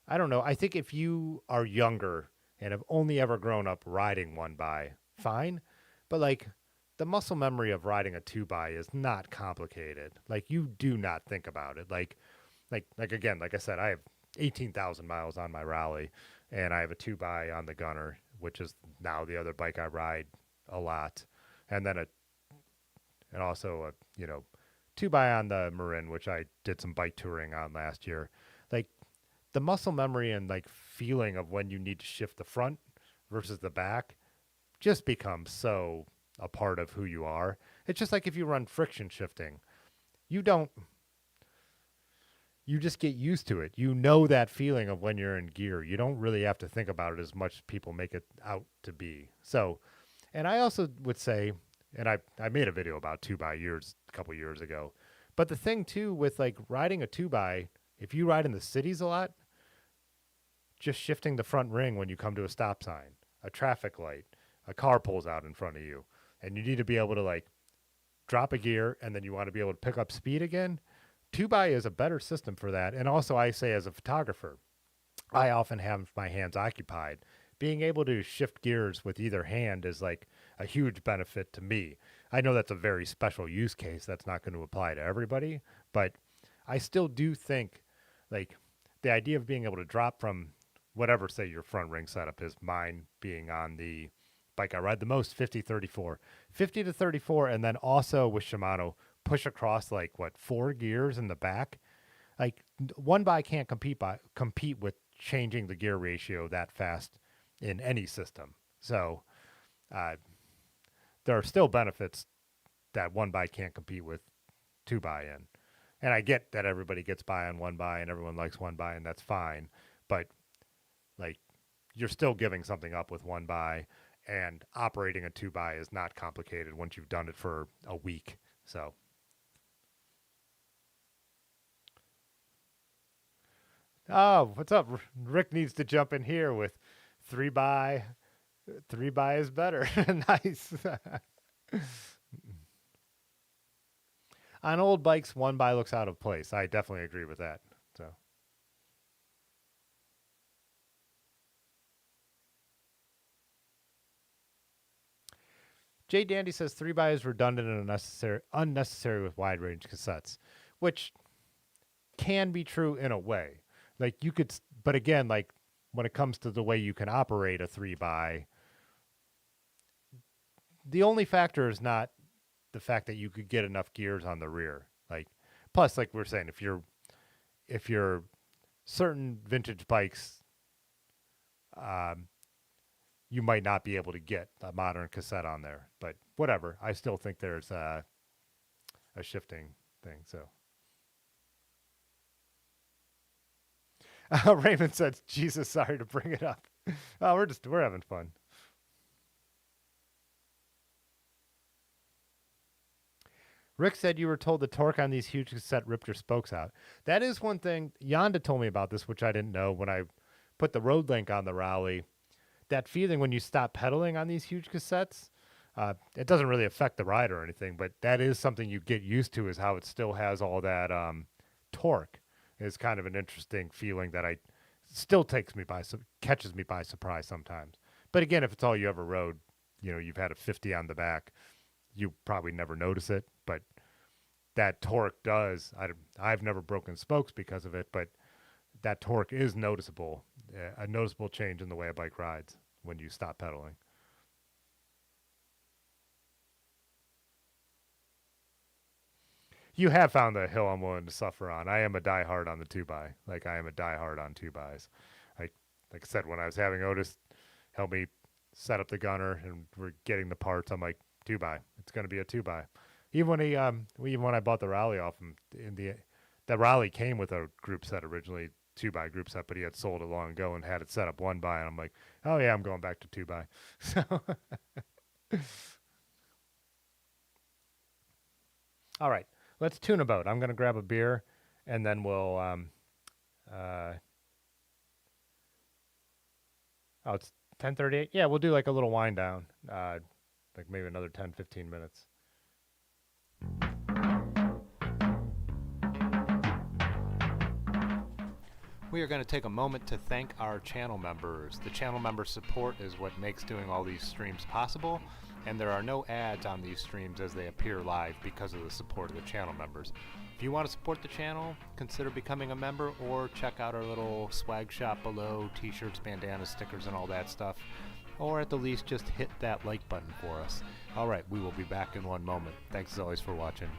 I don't know. I think if you are younger and have only ever grown up riding one by, fine. But like the muscle memory of riding a two by is not complicated. Like you do not think about it. Like again, like I said, I have 18,000 miles on my Raleigh, and I have a two by on the Gunner, which is now the other bike I ride a lot, and then and also a two by on the Marin, which I did some bike touring on last year. Like the muscle memory and like feeling of when you need to shift the front versus the back just becomes so a part of who you are. It's just like if you run friction shifting, you don't you just get used to it. You know that feeling of when you're in gear. You don't really have to think about it as much as people make it out to be. So, and I also would say, and I made a video about two by years a couple years ago, but the thing too with like riding a two by, if you ride in the cities a lot, just shifting the front ring when you come to a stop sign, a traffic light, a car pulls out in front of you, and you need to be able to like drop a gear and then you want to be able to pick up speed again. Two by is a better system for that. And also, I say as a photographer, I often have my hands occupied. Being able to shift gears with either hand is like a huge benefit to me. I know that's a very special use case that's not going to apply to everybody, but I still do think like the idea of being able to drop from whatever, say, your front ring setup is, mine being on the bike I ride the most, 50 34, 50 to 34, and then also with Shimano push across like what 4 gears in the back. Like one by can't compete with changing the gear ratio that fast in any system. So uh, there are still benefits that one by can't compete with two by in. And I get that everybody gets by on one by and everyone likes one by, and that's fine. But like you're still giving something up with one by, and operating a two by is not complicated once you've done it for a week. So oh, what's up? Rick needs to jump in here with three by. Three by is better. Nice. On old bikes, one by looks out of place. I definitely agree with that. So Jay Dandy says three by is redundant and unnecessary with wide range cassettes, which can be true in a way. Like you could, but again, like when it comes to the way you can operate a three by, the only factor is not the fact that you could get enough gears on the rear. Like, plus, like we're saying, if you're certain vintage bikes, you might not be able to get a modern cassette on there. But whatever, I still think there's a shifting thing. So. Raymond said, Jesus, sorry to bring it up. Oh, we're having fun. Rick said you were told the torque on these huge cassette ripped your spokes out. That is one thing. Yonda told me about this, which I didn't know when I put the road link on the Raleigh. That feeling when you stop pedaling on these huge cassettes, it doesn't really affect the ride or anything, but that is something you get used to, is how it still has all that torque. It's kind of an interesting feeling that still catches me by surprise sometimes. But again, if it's all you ever rode, you've had a 50 on the back, you probably never notice it, but that torque does. I've never broken spokes because of it, but that torque is noticeable, a noticeable change in the way a bike rides when you stop pedaling. You have found the hill I'm willing to suffer on. I am a diehard on the 2x. Like, I am a diehard on 2xs. Like I said, when I was having Otis help me set up the gunner and we're getting the parts, I'm like, 2x. It's going to be a 2x. Even when I bought the Raleigh off him, the Raleigh came with a group set originally, 2x group set, but he had sold it long ago and had it set up 1x. And I'm like, oh yeah, I'm going back to 2x. So, all right. Let's tune a boat. I'm going to grab a beer, and then we'll, it's 10:38. Yeah, we'll do like a little wind down, like maybe another 10, 15 minutes. We are going to take a moment to thank our channel members. The channel member support is what makes doing all these streams possible, and there are no ads on these streams as they appear live because of the support of the channel members. If you want to support the channel, consider becoming a member or check out our little swag shop below, t-shirts, bandanas, stickers, and all that stuff. Or at the least, just hit that like button for us. All right, we will be back in one moment. Thanks as always for watching.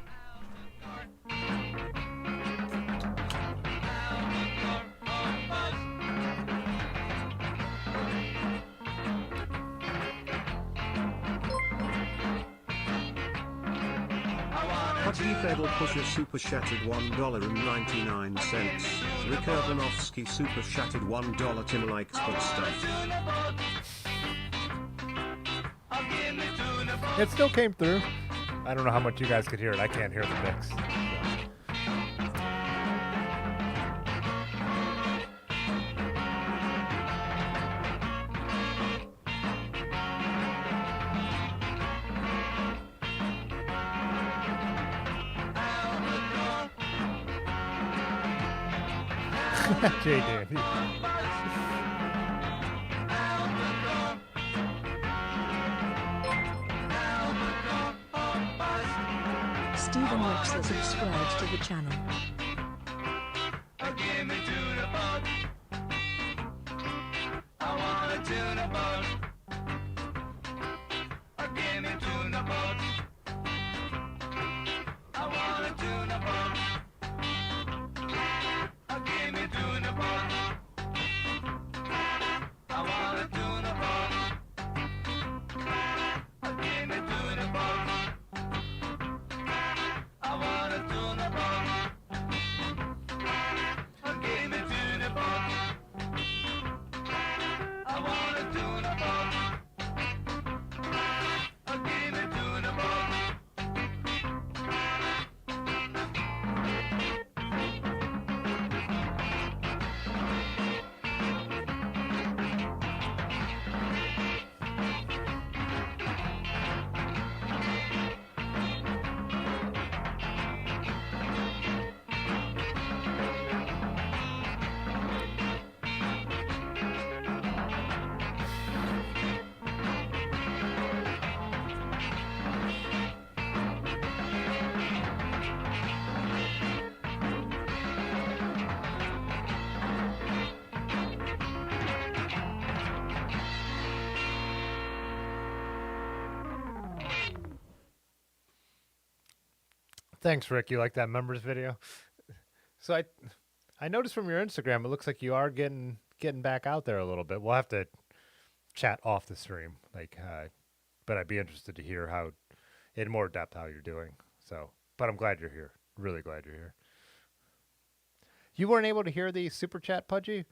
Putty Pedal Pusher Super Shattered $1.99. Rick Urbanovsky Super Shattered $1. Tim likes but stuff.
It still came through. I don't know how much you guys could hear it. I can't hear the mix. Jay Dandy.
Stephen Wicks has subscribed to the channel.
Thanks, Rick. You like that members video? So I noticed from your Instagram, it looks like you are getting back out there a little bit. We'll have to chat off the stream, but I'd be interested to hear how, in more depth, how you're doing. So, but I'm glad you're here. Really glad you're here. You weren't able to hear the super chat, Pudgy?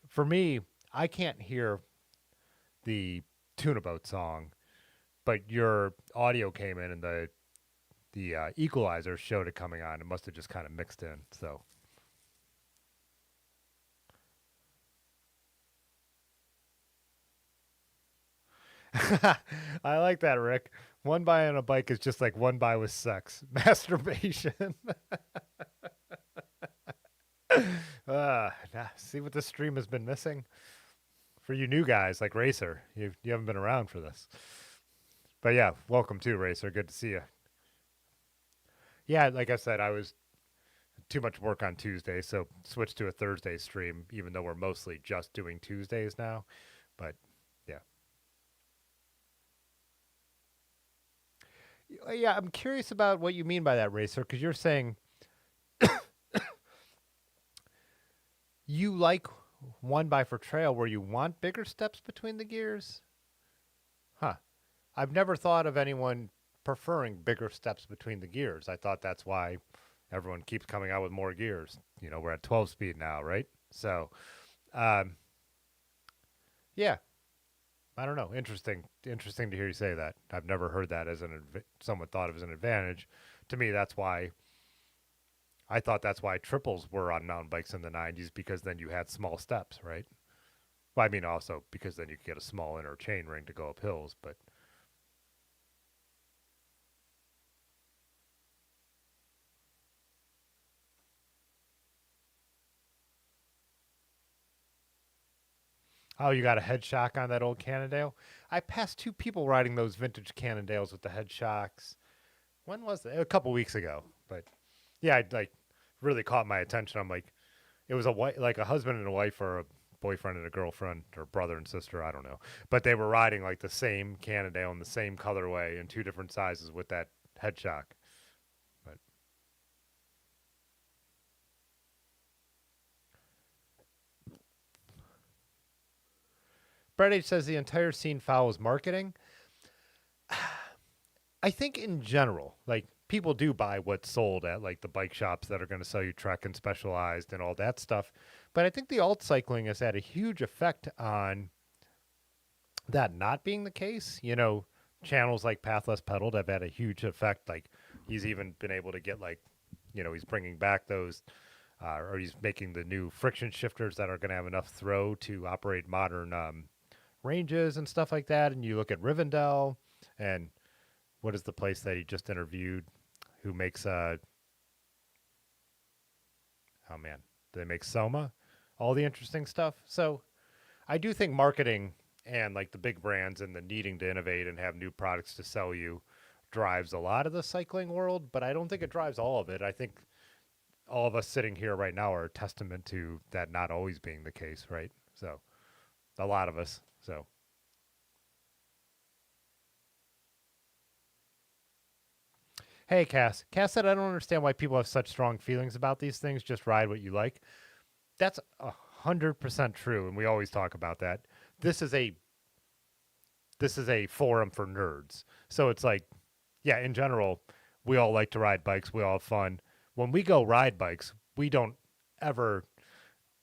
For me, I can't hear the Tuna Boat song, but your audio came in and the equalizer showed it coming on. It must have just kind of mixed in. So I like that, Rick. One buy on a bike is just like one buy with sex, masturbation. See what this stream has been missing? For you new guys like Racer, you haven't been around for this. But yeah, welcome to Racer. Good to see you. Yeah, like I said, I was too much work on Tuesday, so switched to a Thursday stream, even though we're mostly just doing Tuesdays now. But yeah. Yeah, I'm curious about what you mean by that, Racer, because you're saying you like one by for trail where you want bigger steps between the gears? Huh. I've never thought of anyone preferring bigger steps between the gears. I thought that's why everyone keeps coming out with more gears. You know, we're at 12 speed now, right? So, um, yeah, I don't know. Interesting to hear you say that. I've never heard that as someone thought of as an advantage. To me, that's why I thought that's why triples were on mountain bikes in the 90s, because then you had small steps, right? Well, I mean, also because then you could get a small inner chain ring to go up hills, but oh, you got a head shock on that old Cannondale? I passed two people riding those vintage Cannondales with the head shocks. When was it? A couple weeks ago. But yeah, it like really caught my attention. I'm like, it was like a husband and a wife, or a boyfriend and a girlfriend, or brother and sister, I don't know. But they were riding like the same Cannondale in the same colorway in two different sizes with that head shock. But Brett H says the entire scene follows marketing. I think in general, like people do buy what's sold at like the bike shops that are going to sell you Trek and Specialized and all that stuff. But I think the alt cycling has had a huge effect on that not being the case. You know, channels like Pathless Pedaled have had a huge effect. Like he's even been able to get like, you know, he's bringing back those, or he's making the new friction shifters that are going to have enough throw to operate modern ranges and stuff like that. And you look at Rivendell, and what is the place that he just interviewed who makes oh man, they make Soma, all the interesting stuff. So I do think marketing and like the big brands and the needing to innovate and have new products to sell you drives a lot of the cycling world, but I don't think it drives all of it. I think all of us sitting here right now are a testament to that not always being the case, right? So a lot of us. So hey, Cass. Cass said, I don't understand why people have such strong feelings about these things. Just ride what you like. That's 100% true, and we always talk about that. This is a forum for nerds. So it's like, yeah, in general, we all like to ride bikes. We all have fun. When we go ride bikes, we don't ever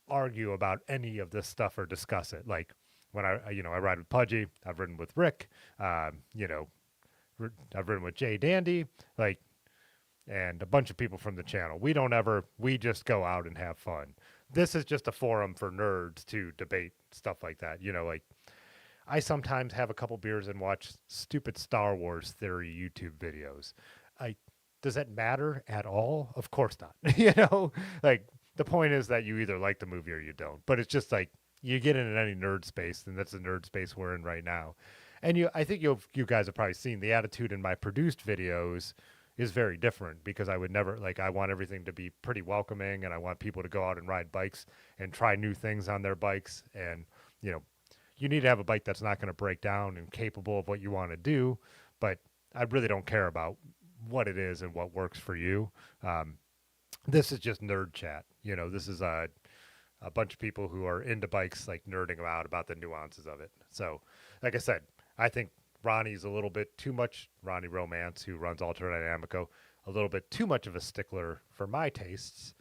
argue about any of this stuff or discuss it. Like when I ride with Pudgy, I've ridden with Rick, you know, I've ridden with Jay Dandy, like, and a bunch of people from the channel. We just go out and have fun. This is just a forum for nerds to debate stuff like that. You know, like I sometimes have a couple beers and watch stupid Star Wars theory YouTube videos. Does that matter at all? Of course not. You know, like the point is that you either like the movie or you don't. But it's just like you get in any nerd space, and that's the nerd space we're in right now. And I think you guys have probably seen the attitude in my produced videos is very different, because I would never, like, I want everything to be pretty welcoming, and I want people to go out and ride bikes and try new things on their bikes. And, you know, you need to have a bike that's not going to break down and capable of what you want to do. But I really don't care about what it is and what works for you. Um, this is just nerd chat. You know, this is a bunch of people who are into bikes, like nerding out about the nuances of it. So, like I said, I think Ronnie's a little bit too much. Ronnie Romance, who runs Ultra Dynamico, a little bit too much of a stickler for my tastes,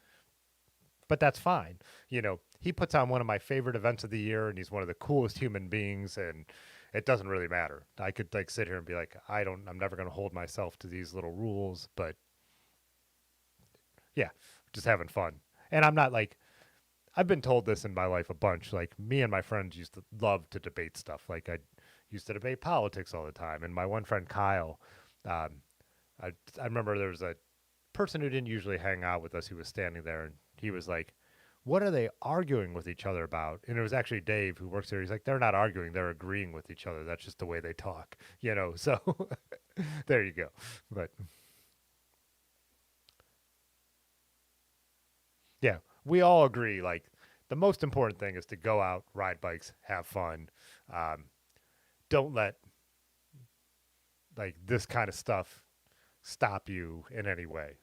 but that's fine. You know, he puts on one of my favorite events of the year, and he's one of the coolest human beings, and it doesn't really matter. I could like sit here and be like, I'm never going to hold myself to these little rules, but yeah, just having fun. And I'm not like, I've been told this in my life a bunch. Like, me and my friends used to love to debate stuff. Like, I used to debate politics all the time. And my one friend Kyle, um, I remember there was a person who didn't usually hang out with us who was standing there, and he was like, "What are they arguing with each other about?" And it was actually Dave who works there. He's like, "They're not arguing; they're agreeing with each other. That's just the way they talk, you know." So there you go. But yeah, we all agree. Like, the most important thing is to go out, ride bikes, have fun. Um, don't let like this kind of stuff stop you in any way.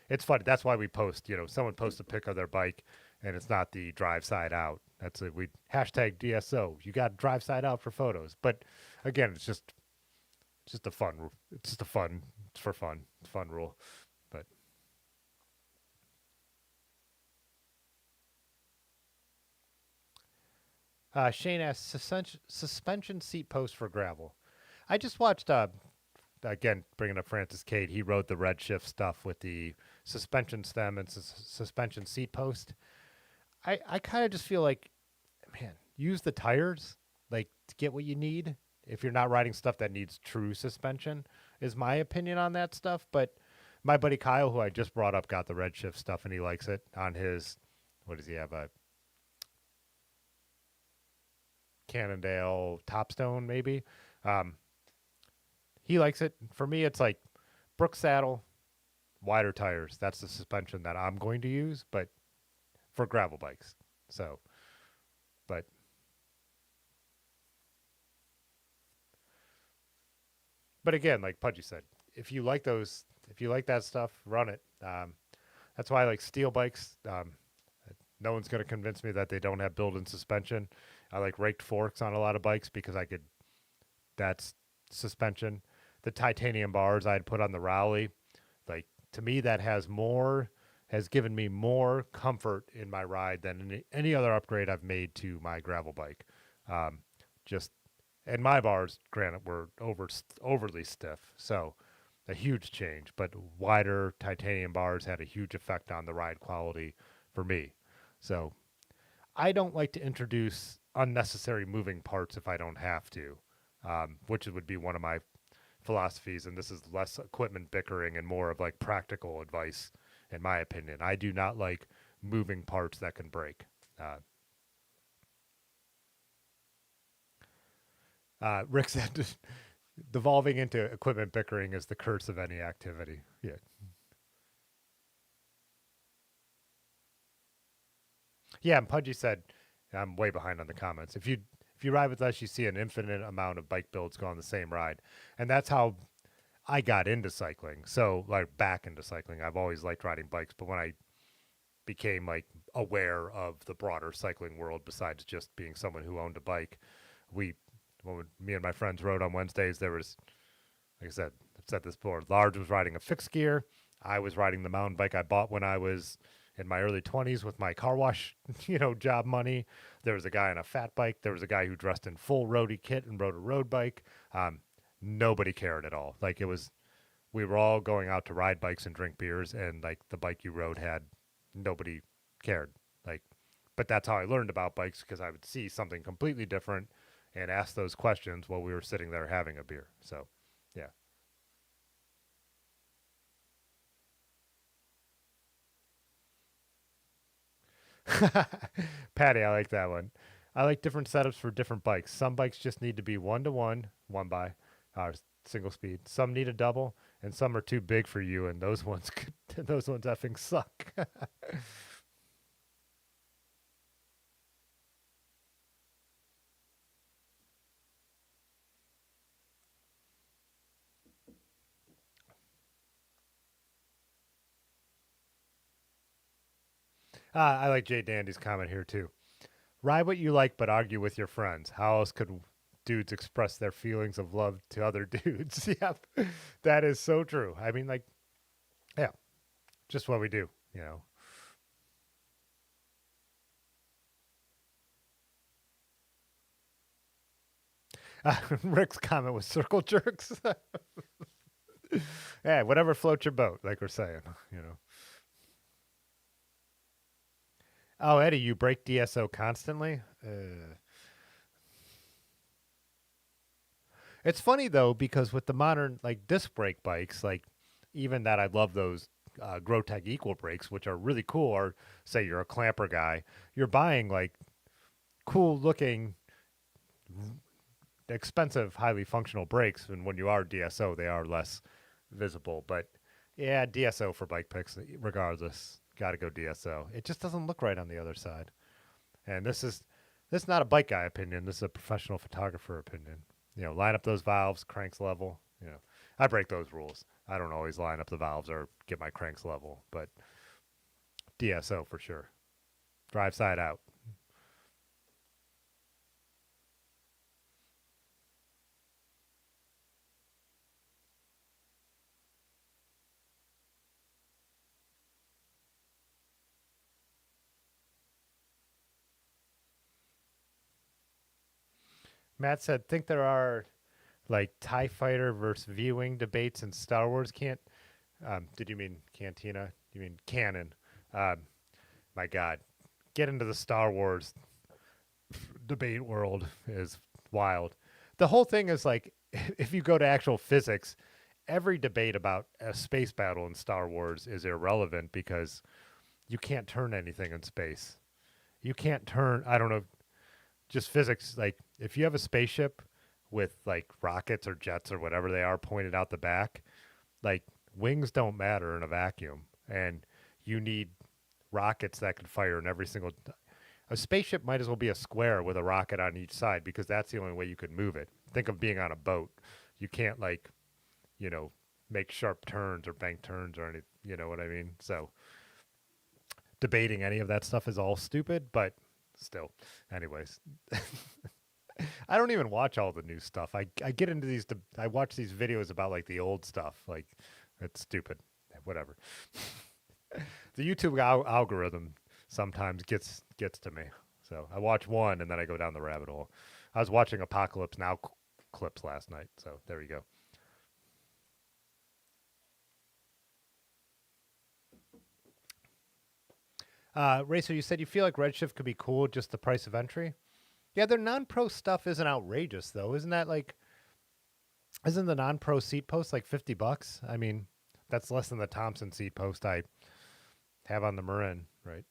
It's funny. That's why we post. You know, someone posts a pic of their bike, and it's not the drive side out. That's it. We hashtag DSO. You got drive side out for photos. But again, it's just a fun. It's just a fun. It's for fun. It's a fun rule. But Shane asks suspension seat post for gravel. I just watched. Again, bringing up Francis Cade, he wrote the Redshift stuff with the suspension stem and suspension seat post. I kind of just feel like, man, use the tires like to get what you need. If you're not riding stuff that needs true suspension, is my opinion on that stuff. But my buddy Kyle, who I just brought up, got the Redshift stuff and he likes it on his. What does he have? A Cannondale Topstone, maybe. Um, he likes it. For me, it's like Brooks saddle, wider tires. That's the suspension that I'm going to use, but for gravel bikes. So, but again, like Pudgy said, if you like that stuff, run it. That's why I like steel bikes. No one's going to convince me that they don't have built-in suspension. I like raked forks on a lot of bikes because that's suspension. The titanium bars I'd put on the Rowley, like to me, has given me more comfort in my ride than any other upgrade I've made to my gravel bike. Um, just and my bars, granted, were overly stiff, so a huge change. But wider titanium bars had a huge effect on the ride quality for me. So I don't like to introduce unnecessary moving parts if I don't have to, which would be one of my philosophies. And this is less equipment bickering and more of like practical advice, in my opinion. I do not like moving parts that can break. Uh, Rick said, devolving into equipment bickering is the curse of any activity. Yeah. Yeah, and Pudgy said, I'm way behind on the comments. If you ride with us, you see an infinite amount of bike builds go on the same ride, and that's how I got into cycling. So like back into cycling, I've always liked riding bikes, but when I became like aware of the broader cycling world, besides just being someone who owned a bike, we when me and my friends rode on Wednesdays, there was, like I said, I've said this before. Large was riding a fixed gear. I was riding the mountain bike I bought when I was in my early 20s with my car wash, job money. There was a guy on a fat bike. There was a guy who dressed in full roadie kit and rode a road bike. Nobody cared at all. Like we were all going out to ride bikes and drink beers, and like the bike you rode had nobody cared. Like, but that's how I learned about bikes because I would see something completely different and ask those questions while we were sitting there having a beer. So, yeah. Patty, I like that one. I like different setups for different bikes. Some bikes just need to be one to one by, single speed. Some need a double, and some are too big for you, and those ones those ones effing suck. I like Jay Dandy's comment here too. Ride what you like, but argue with your friends. How else could dudes express their feelings of love to other dudes? Yep, that is so true. I mean, like, yeah, just what we do. You know, Rick's comment was circle jerks. Yeah, whatever floats your boat, like we're saying. You know. Oh, Eddie, you break DSO constantly. It's funny though because with the modern like disc brake bikes, like even that I love those Grotech Equal brakes, which are really cool. Or say you're a clamper guy, you're buying like cool looking, expensive, highly functional brakes, and when you are DSO, they are less visible. But yeah, DSO for bike picks, regardless, got to go DSO. It just doesn't look right on the other side. And this is not a bike guy opinion. This is a professional photographer opinion. You know, line up those valves, cranks level. You know, I break those rules. I don't always line up the valves or get my cranks level, but DSO for sure. Drive side out. Matt said, think there are like TIE Fighter versus V-Wing debates in Star Wars can't. Did you mean Cantina? You mean canon? Um, my God. Get into the Star Wars debate world is wild. The whole thing is like, if you go to actual physics, every debate about a space battle in Star Wars is irrelevant because you can't turn anything in space. You can't turn, I don't know, just physics. Like, if you have a spaceship with like rockets or jets or whatever they are pointed out the back, like wings don't matter in a vacuum. And you need rockets that can fire in every single. A spaceship might as well be a square with a rocket on each side because that's the only way you could move it. Think of being on a boat. You can't like, you know, make sharp turns or bank turns or any, you know what I mean? So debating any of that stuff is all stupid, but still. Anyways, I don't even watch all the new stuff. I get into these, I watch these videos about like the old stuff. Like, it's stupid. Whatever. The YouTube algorithm sometimes gets to me. So I watch one and then I go down the rabbit hole. I was watching Apocalypse Now clips last night. So there you go. Racer, you said you feel like Redshift could be cool, just the price of entry. Yeah, their non-pro stuff isn't outrageous though, isn't that like? Isn't the non-pro seat post like $50? I mean, that's less than the Thompson seat post I have on the Marin, right?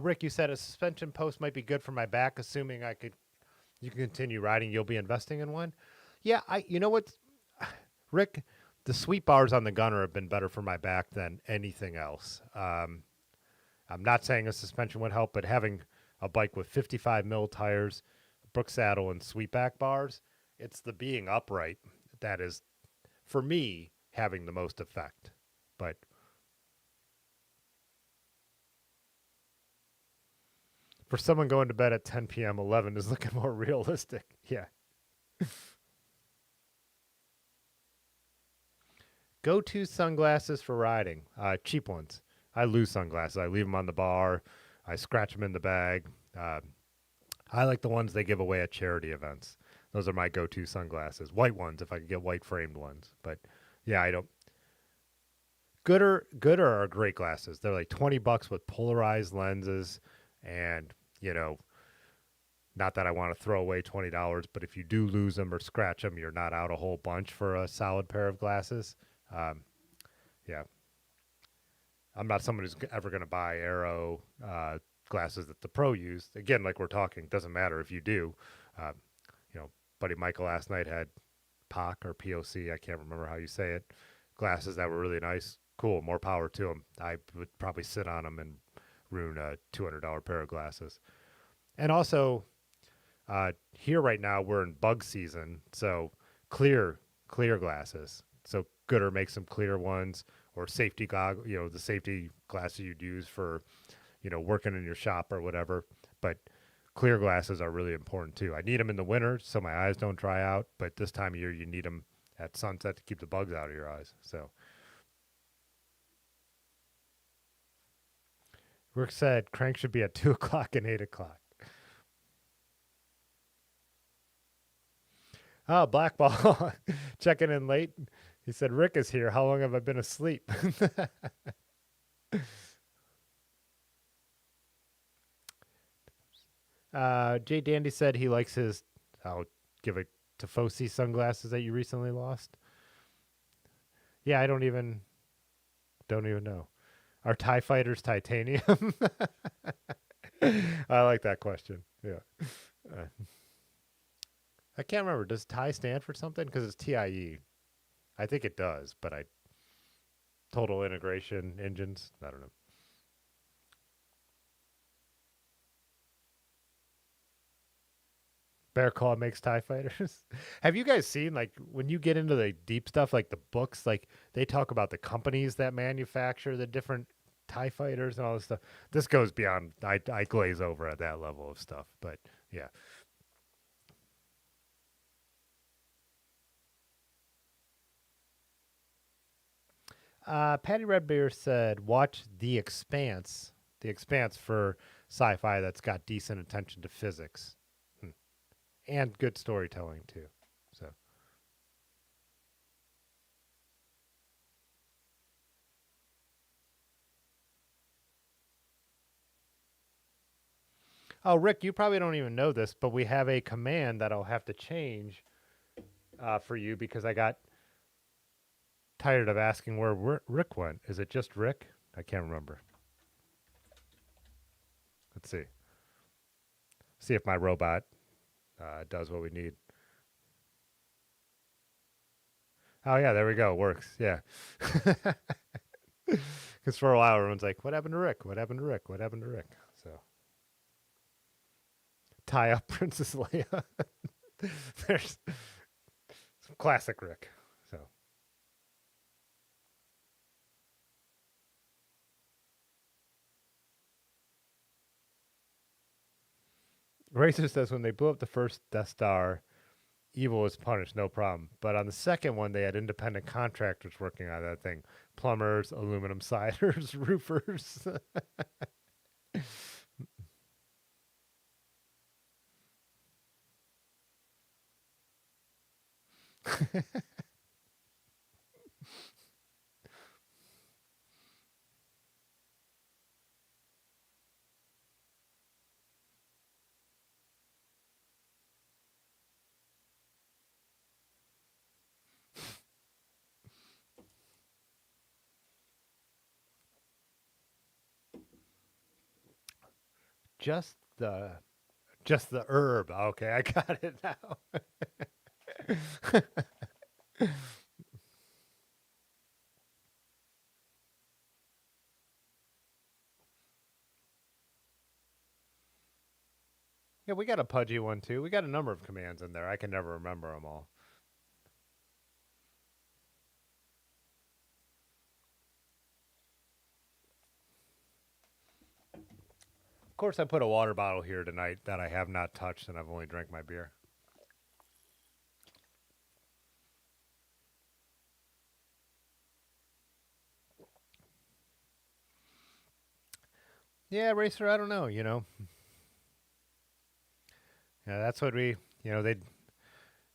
Rick, you said a suspension post might be good for my back, assuming you can continue riding. You'll be investing in one. Yeah, you know what, Rick, the sweep bars on the Gunner have been better for my back than anything else. I'm not saying a suspension would help, but having a bike with 55 mil tires, Brook saddle, and sweep back bars, it's the being upright that is, for me, having the most effect. But for someone going to bed at 10 p.m., 11 is looking more realistic. Yeah. Go-to sunglasses for riding. Cheap ones. I lose sunglasses. I leave them on the bar. I scratch them in the bag. I like the ones they give away at charity events. Those are my go-to sunglasses. White ones, if I could get white framed ones. But yeah, I don't. Gooder are great glasses. They're like $20 with polarized lenses, and you know, not that I want to throw away $20, but if you do lose them or scratch them, you're not out a whole bunch for a solid pair of glasses. Yeah, I'm not someone who's ever going to buy Aero glasses that the pro use. Again, like we're talking, doesn't matter if you do. Uh, you know, buddy Michael last night had POC or POC, I can't remember how you say it, glasses that were really nice. Cool, more power to them. I would probably sit on them and ruin a $200 pair of glasses. And also, here right now we're in bug season, so clear glasses. So good or make some clear ones, or safety goggle, the safety glasses you'd use for, working in your shop or whatever. But clear glasses are really important too. I need them in the winter so my eyes don't dry out, but this time of year you need them at sunset to keep the bugs out of your eyes. So Rick said crank should be at 2 o'clock and 8 o'clock. Oh, Blackball checking in late. He said, Rick is here. How long have I been asleep? Jay Dandy said he likes his, I'll give it to Fosi sunglasses that you recently lost. Yeah, I don't even know. Are TIE fighters titanium? I like that question. Yeah. I can't remember. Does TIE stand for something? Because it's TIE. I think it does, but total integration engines. I don't know. Bear Claw makes TIE fighters. Have you guys seen, like, when you get into the deep stuff, like the books, like they talk about the companies that manufacture the different TIE fighters and all this stuff. This goes beyond, I glaze over at that level of stuff, but yeah. Patty Redbeer said, watch The Expanse. The Expanse for sci-fi that's got decent attention to physics. And good storytelling too. So oh, Rick, you probably don't even know this, but we have a command that I'll have to change for you because I got tired of asking where Rick went. Is it just Rick? I can't remember. Let's see. See if my robot does what we need. Oh, yeah, there we go. Works. Yeah. Because for a while, everyone's like, what happened to Rick? What happened to Rick? What happened to Rick? So, tie up Princess Leia. There's some classic Rick. So, Racer says when they blew up the first Death Star, evil was punished, no problem. But on the second one, they had independent contractors working on that thing. Plumbers, aluminum siders, roofers. just the herb. Okay, I got it now. Yeah, we got a pudgy one too. We got a number of commands in there. I can never remember them all. Of course, I put a water bottle here tonight that I have not touched, and I've only drank my beer. Yeah, Racer, I don't know, Yeah, that's what we, they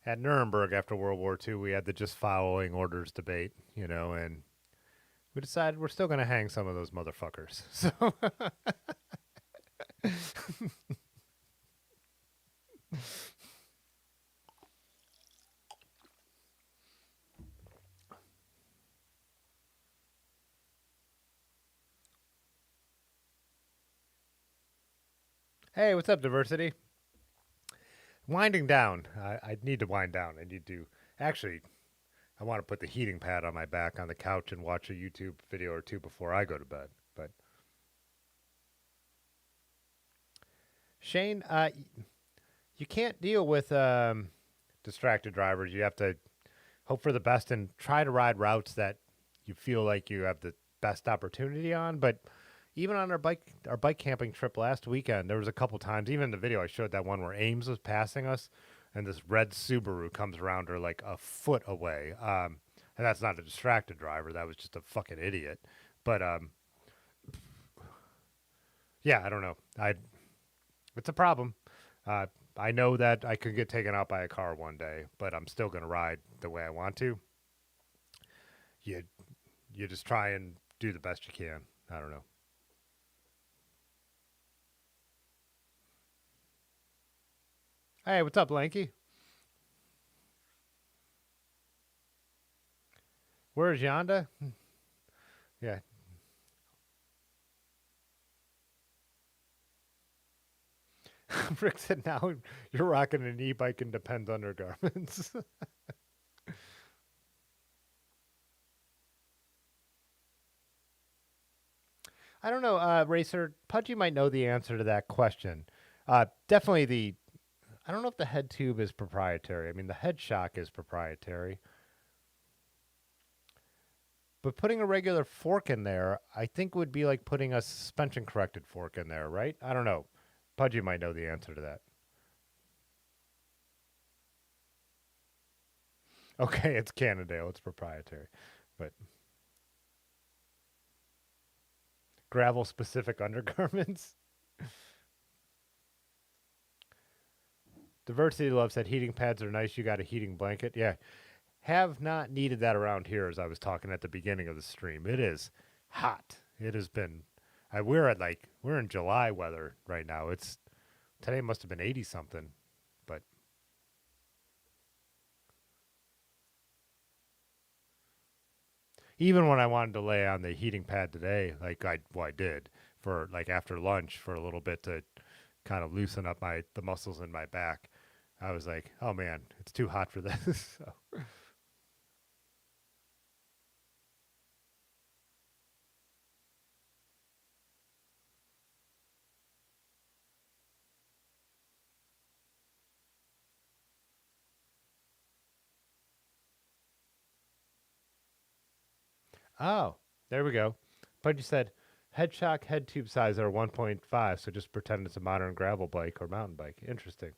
at Nuremberg after World War II, we had the just following orders debate, and we decided we're still going to hang some of those motherfuckers. So hey, what's up, diversity? Winding down. I need to wind down. I need to actually. I want to put the heating pad on my back on the couch and watch a YouTube video or two before I go to bed. But Shane, you can't deal with distracted drivers. You have to hope for the best and try to ride routes that you feel like you have the best opportunity on. But even on our bike camping trip last weekend, there was a couple times, even in the video I showed that one where Ames was passing us and this red Subaru comes around her like a foot away. And that's not a distracted driver. That was just a fucking idiot. But yeah, I don't know. It's a problem. Uh, I know that I could get taken out by a car one day, but I'm still going to ride the way I want to. You you just try and do the best you can. I don't know. Hey, what's up, Lanky? Where's Yonda? Yeah. Rick said now you're rocking an e-bike and depends undergarments. I don't know, Racer. Pudgy might know the answer to that question. Definitely I don't know if the head tube is proprietary. I mean, the head shock is proprietary. But putting a regular fork in there, I think would be like putting a suspension corrected fork in there, right? I don't know. Pudgy might know the answer to that. Okay, it's Cannondale. It's proprietary. But gravel specific undergarments. Diversity Love said heating pads are nice. You got a heating blanket. Yeah. Have not needed that around here as I was talking at the beginning of the stream. It is hot. It has been we're in July weather right now. Today must have been 80 something, but even when I wanted to lay on the heating pad today, I did for like after lunch for a little bit to kind of loosen up the muscles in my back. I was like, oh man, it's too hot for this. So. Oh, there we go. But you said head shock, head tube size are 1.5, so just pretend it's a modern gravel bike or mountain bike. Interesting.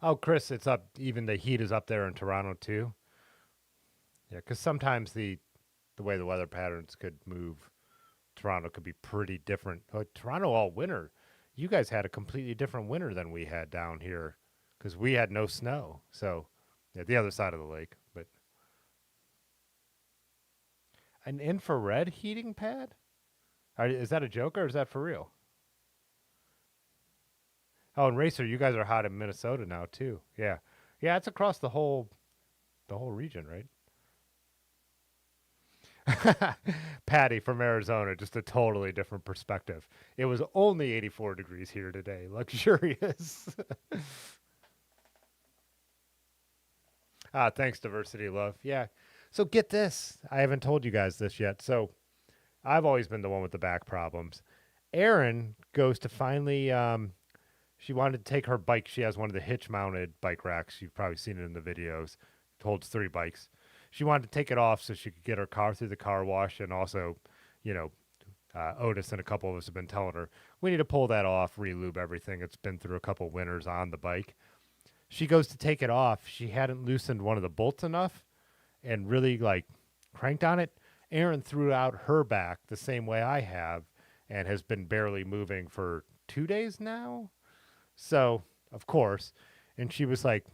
Oh, Chris, it's up. Even the heat is up there in Toronto too. Yeah, because sometimes the way the weather patterns could move, Toronto could be pretty different. Toronto all winter. You guys had a completely different winter than we had down here, because we had no snow. So, yeah, the other side of the lake. But an infrared heating pad? Is that a joke or is that for real? Oh, and Racer, you guys are hot in Minnesota now too. Yeah, yeah, it's across the whole region, right? Patty from Arizona, just a totally different perspective. It was only 84 degrees here today. Luxurious. Thanks, Diversity Love. Yeah. So get this. I haven't told you guys this yet. So I've always been the one with the back problems. Erin goes to finally, she wanted to take her bike. She has one of the hitch mounted bike racks. You've probably seen it in the videos. It holds 3 bikes. She wanted to take it off so she could get her car through the car wash. And also, you know, Otis and a couple of us have been telling her, we need to pull that off, re-lube everything. It's been through a couple winters on the bike. She goes to take it off. She hadn't loosened one of the bolts enough and really like cranked on it. Erin threw out her back the same way I have and has been barely moving for 2 days now. So, of course, and she was like,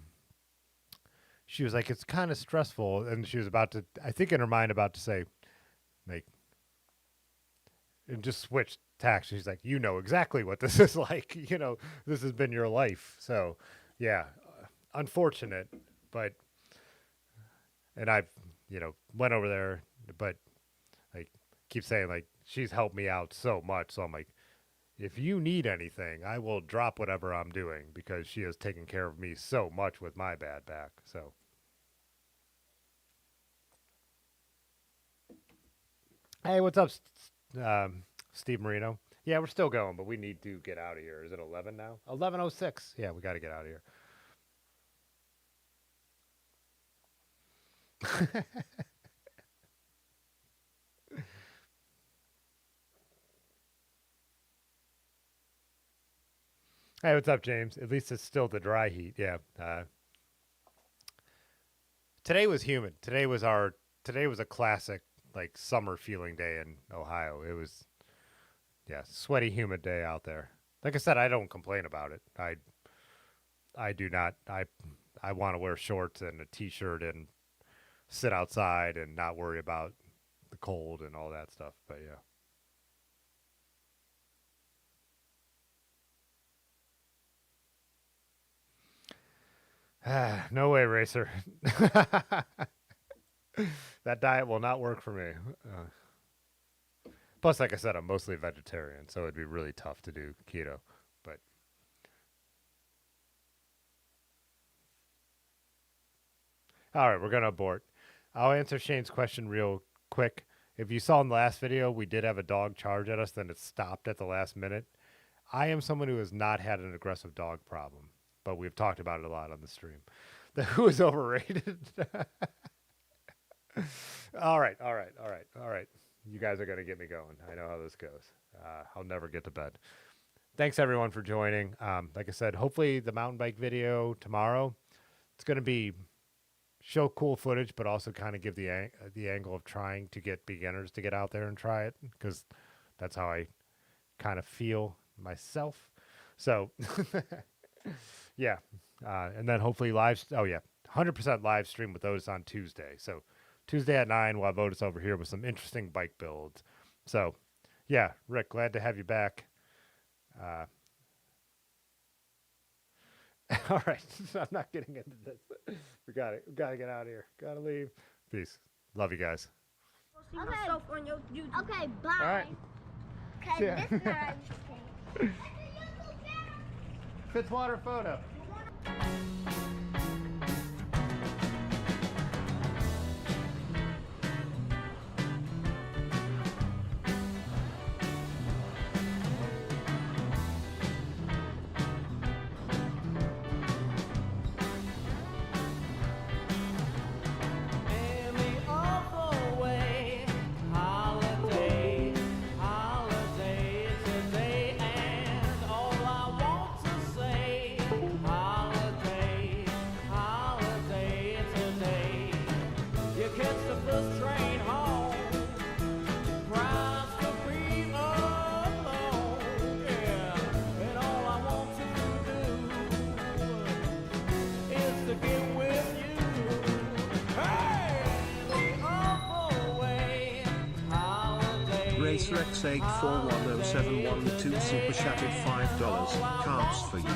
it's kind of stressful. And she was about to, I think in her mind, about to say, like, and just switch tacks. She's like, you know exactly what this is like. This has been your life. So, yeah, unfortunate, but, and I've, went over there, but like, keep saying, like, she's helped me out so much. So I'm like, if you need anything, I will drop whatever I'm doing because she has taken care of me so much with my bad back. So, hey, what's up, Steve Marino? Yeah, we're still going, but we need to get out of here. Is it 11 now? 11:06. Yeah, we got to get out of here. Hey, what's up, James? At least it's still the dry heat. Yeah. Today was humid. Today was a classic like summer feeling day in Ohio. It was yeah, sweaty, humid day out there. Like I said, I don't complain about it. I do not. I want to wear shorts and a t-shirt and sit outside and not worry about the cold and all that stuff. But yeah. No way, racer. That diet will not work for me. Plus, like I said, I'm mostly vegetarian, so it'd be really tough to do keto. But all right, we're gonna abort. I'll answer Shane's question real quick. If you saw in the last video, we did have a dog charge at us, then it stopped at the last minute. I am someone who has not had an aggressive dog problem, but we've talked about it a lot on the stream. The who is overrated. All right. You guys are going to get me going. I know how this goes. I'll never get to bed. Thanks, everyone, for joining. Like I said, hopefully the mountain bike video tomorrow, it's going to be show cool footage, but also kind of give the angle of trying to get beginners to get out there and try it, because that's how I kind of feel myself. So, yeah. And then hopefully 100% live stream with Otis on Tuesday. So Tuesday at 9, we'll have Otis over here with some interesting bike builds. So, yeah, Rick, glad to have you back. All right, I'm not getting into this. We got it. We got to get out of here. Got to leave. Peace. Love you guys.
Okay, bye.
All right.
Cause
Yeah.
this one
Fitzwater photo.
In the awful way, holiday, holiday today, and all I want to say, holiday, holiday today. You catch the first train home, proud to be alone, yeah, and all I want to do is to get with you.
RacerX84107112 super chatted $5. Cards for you.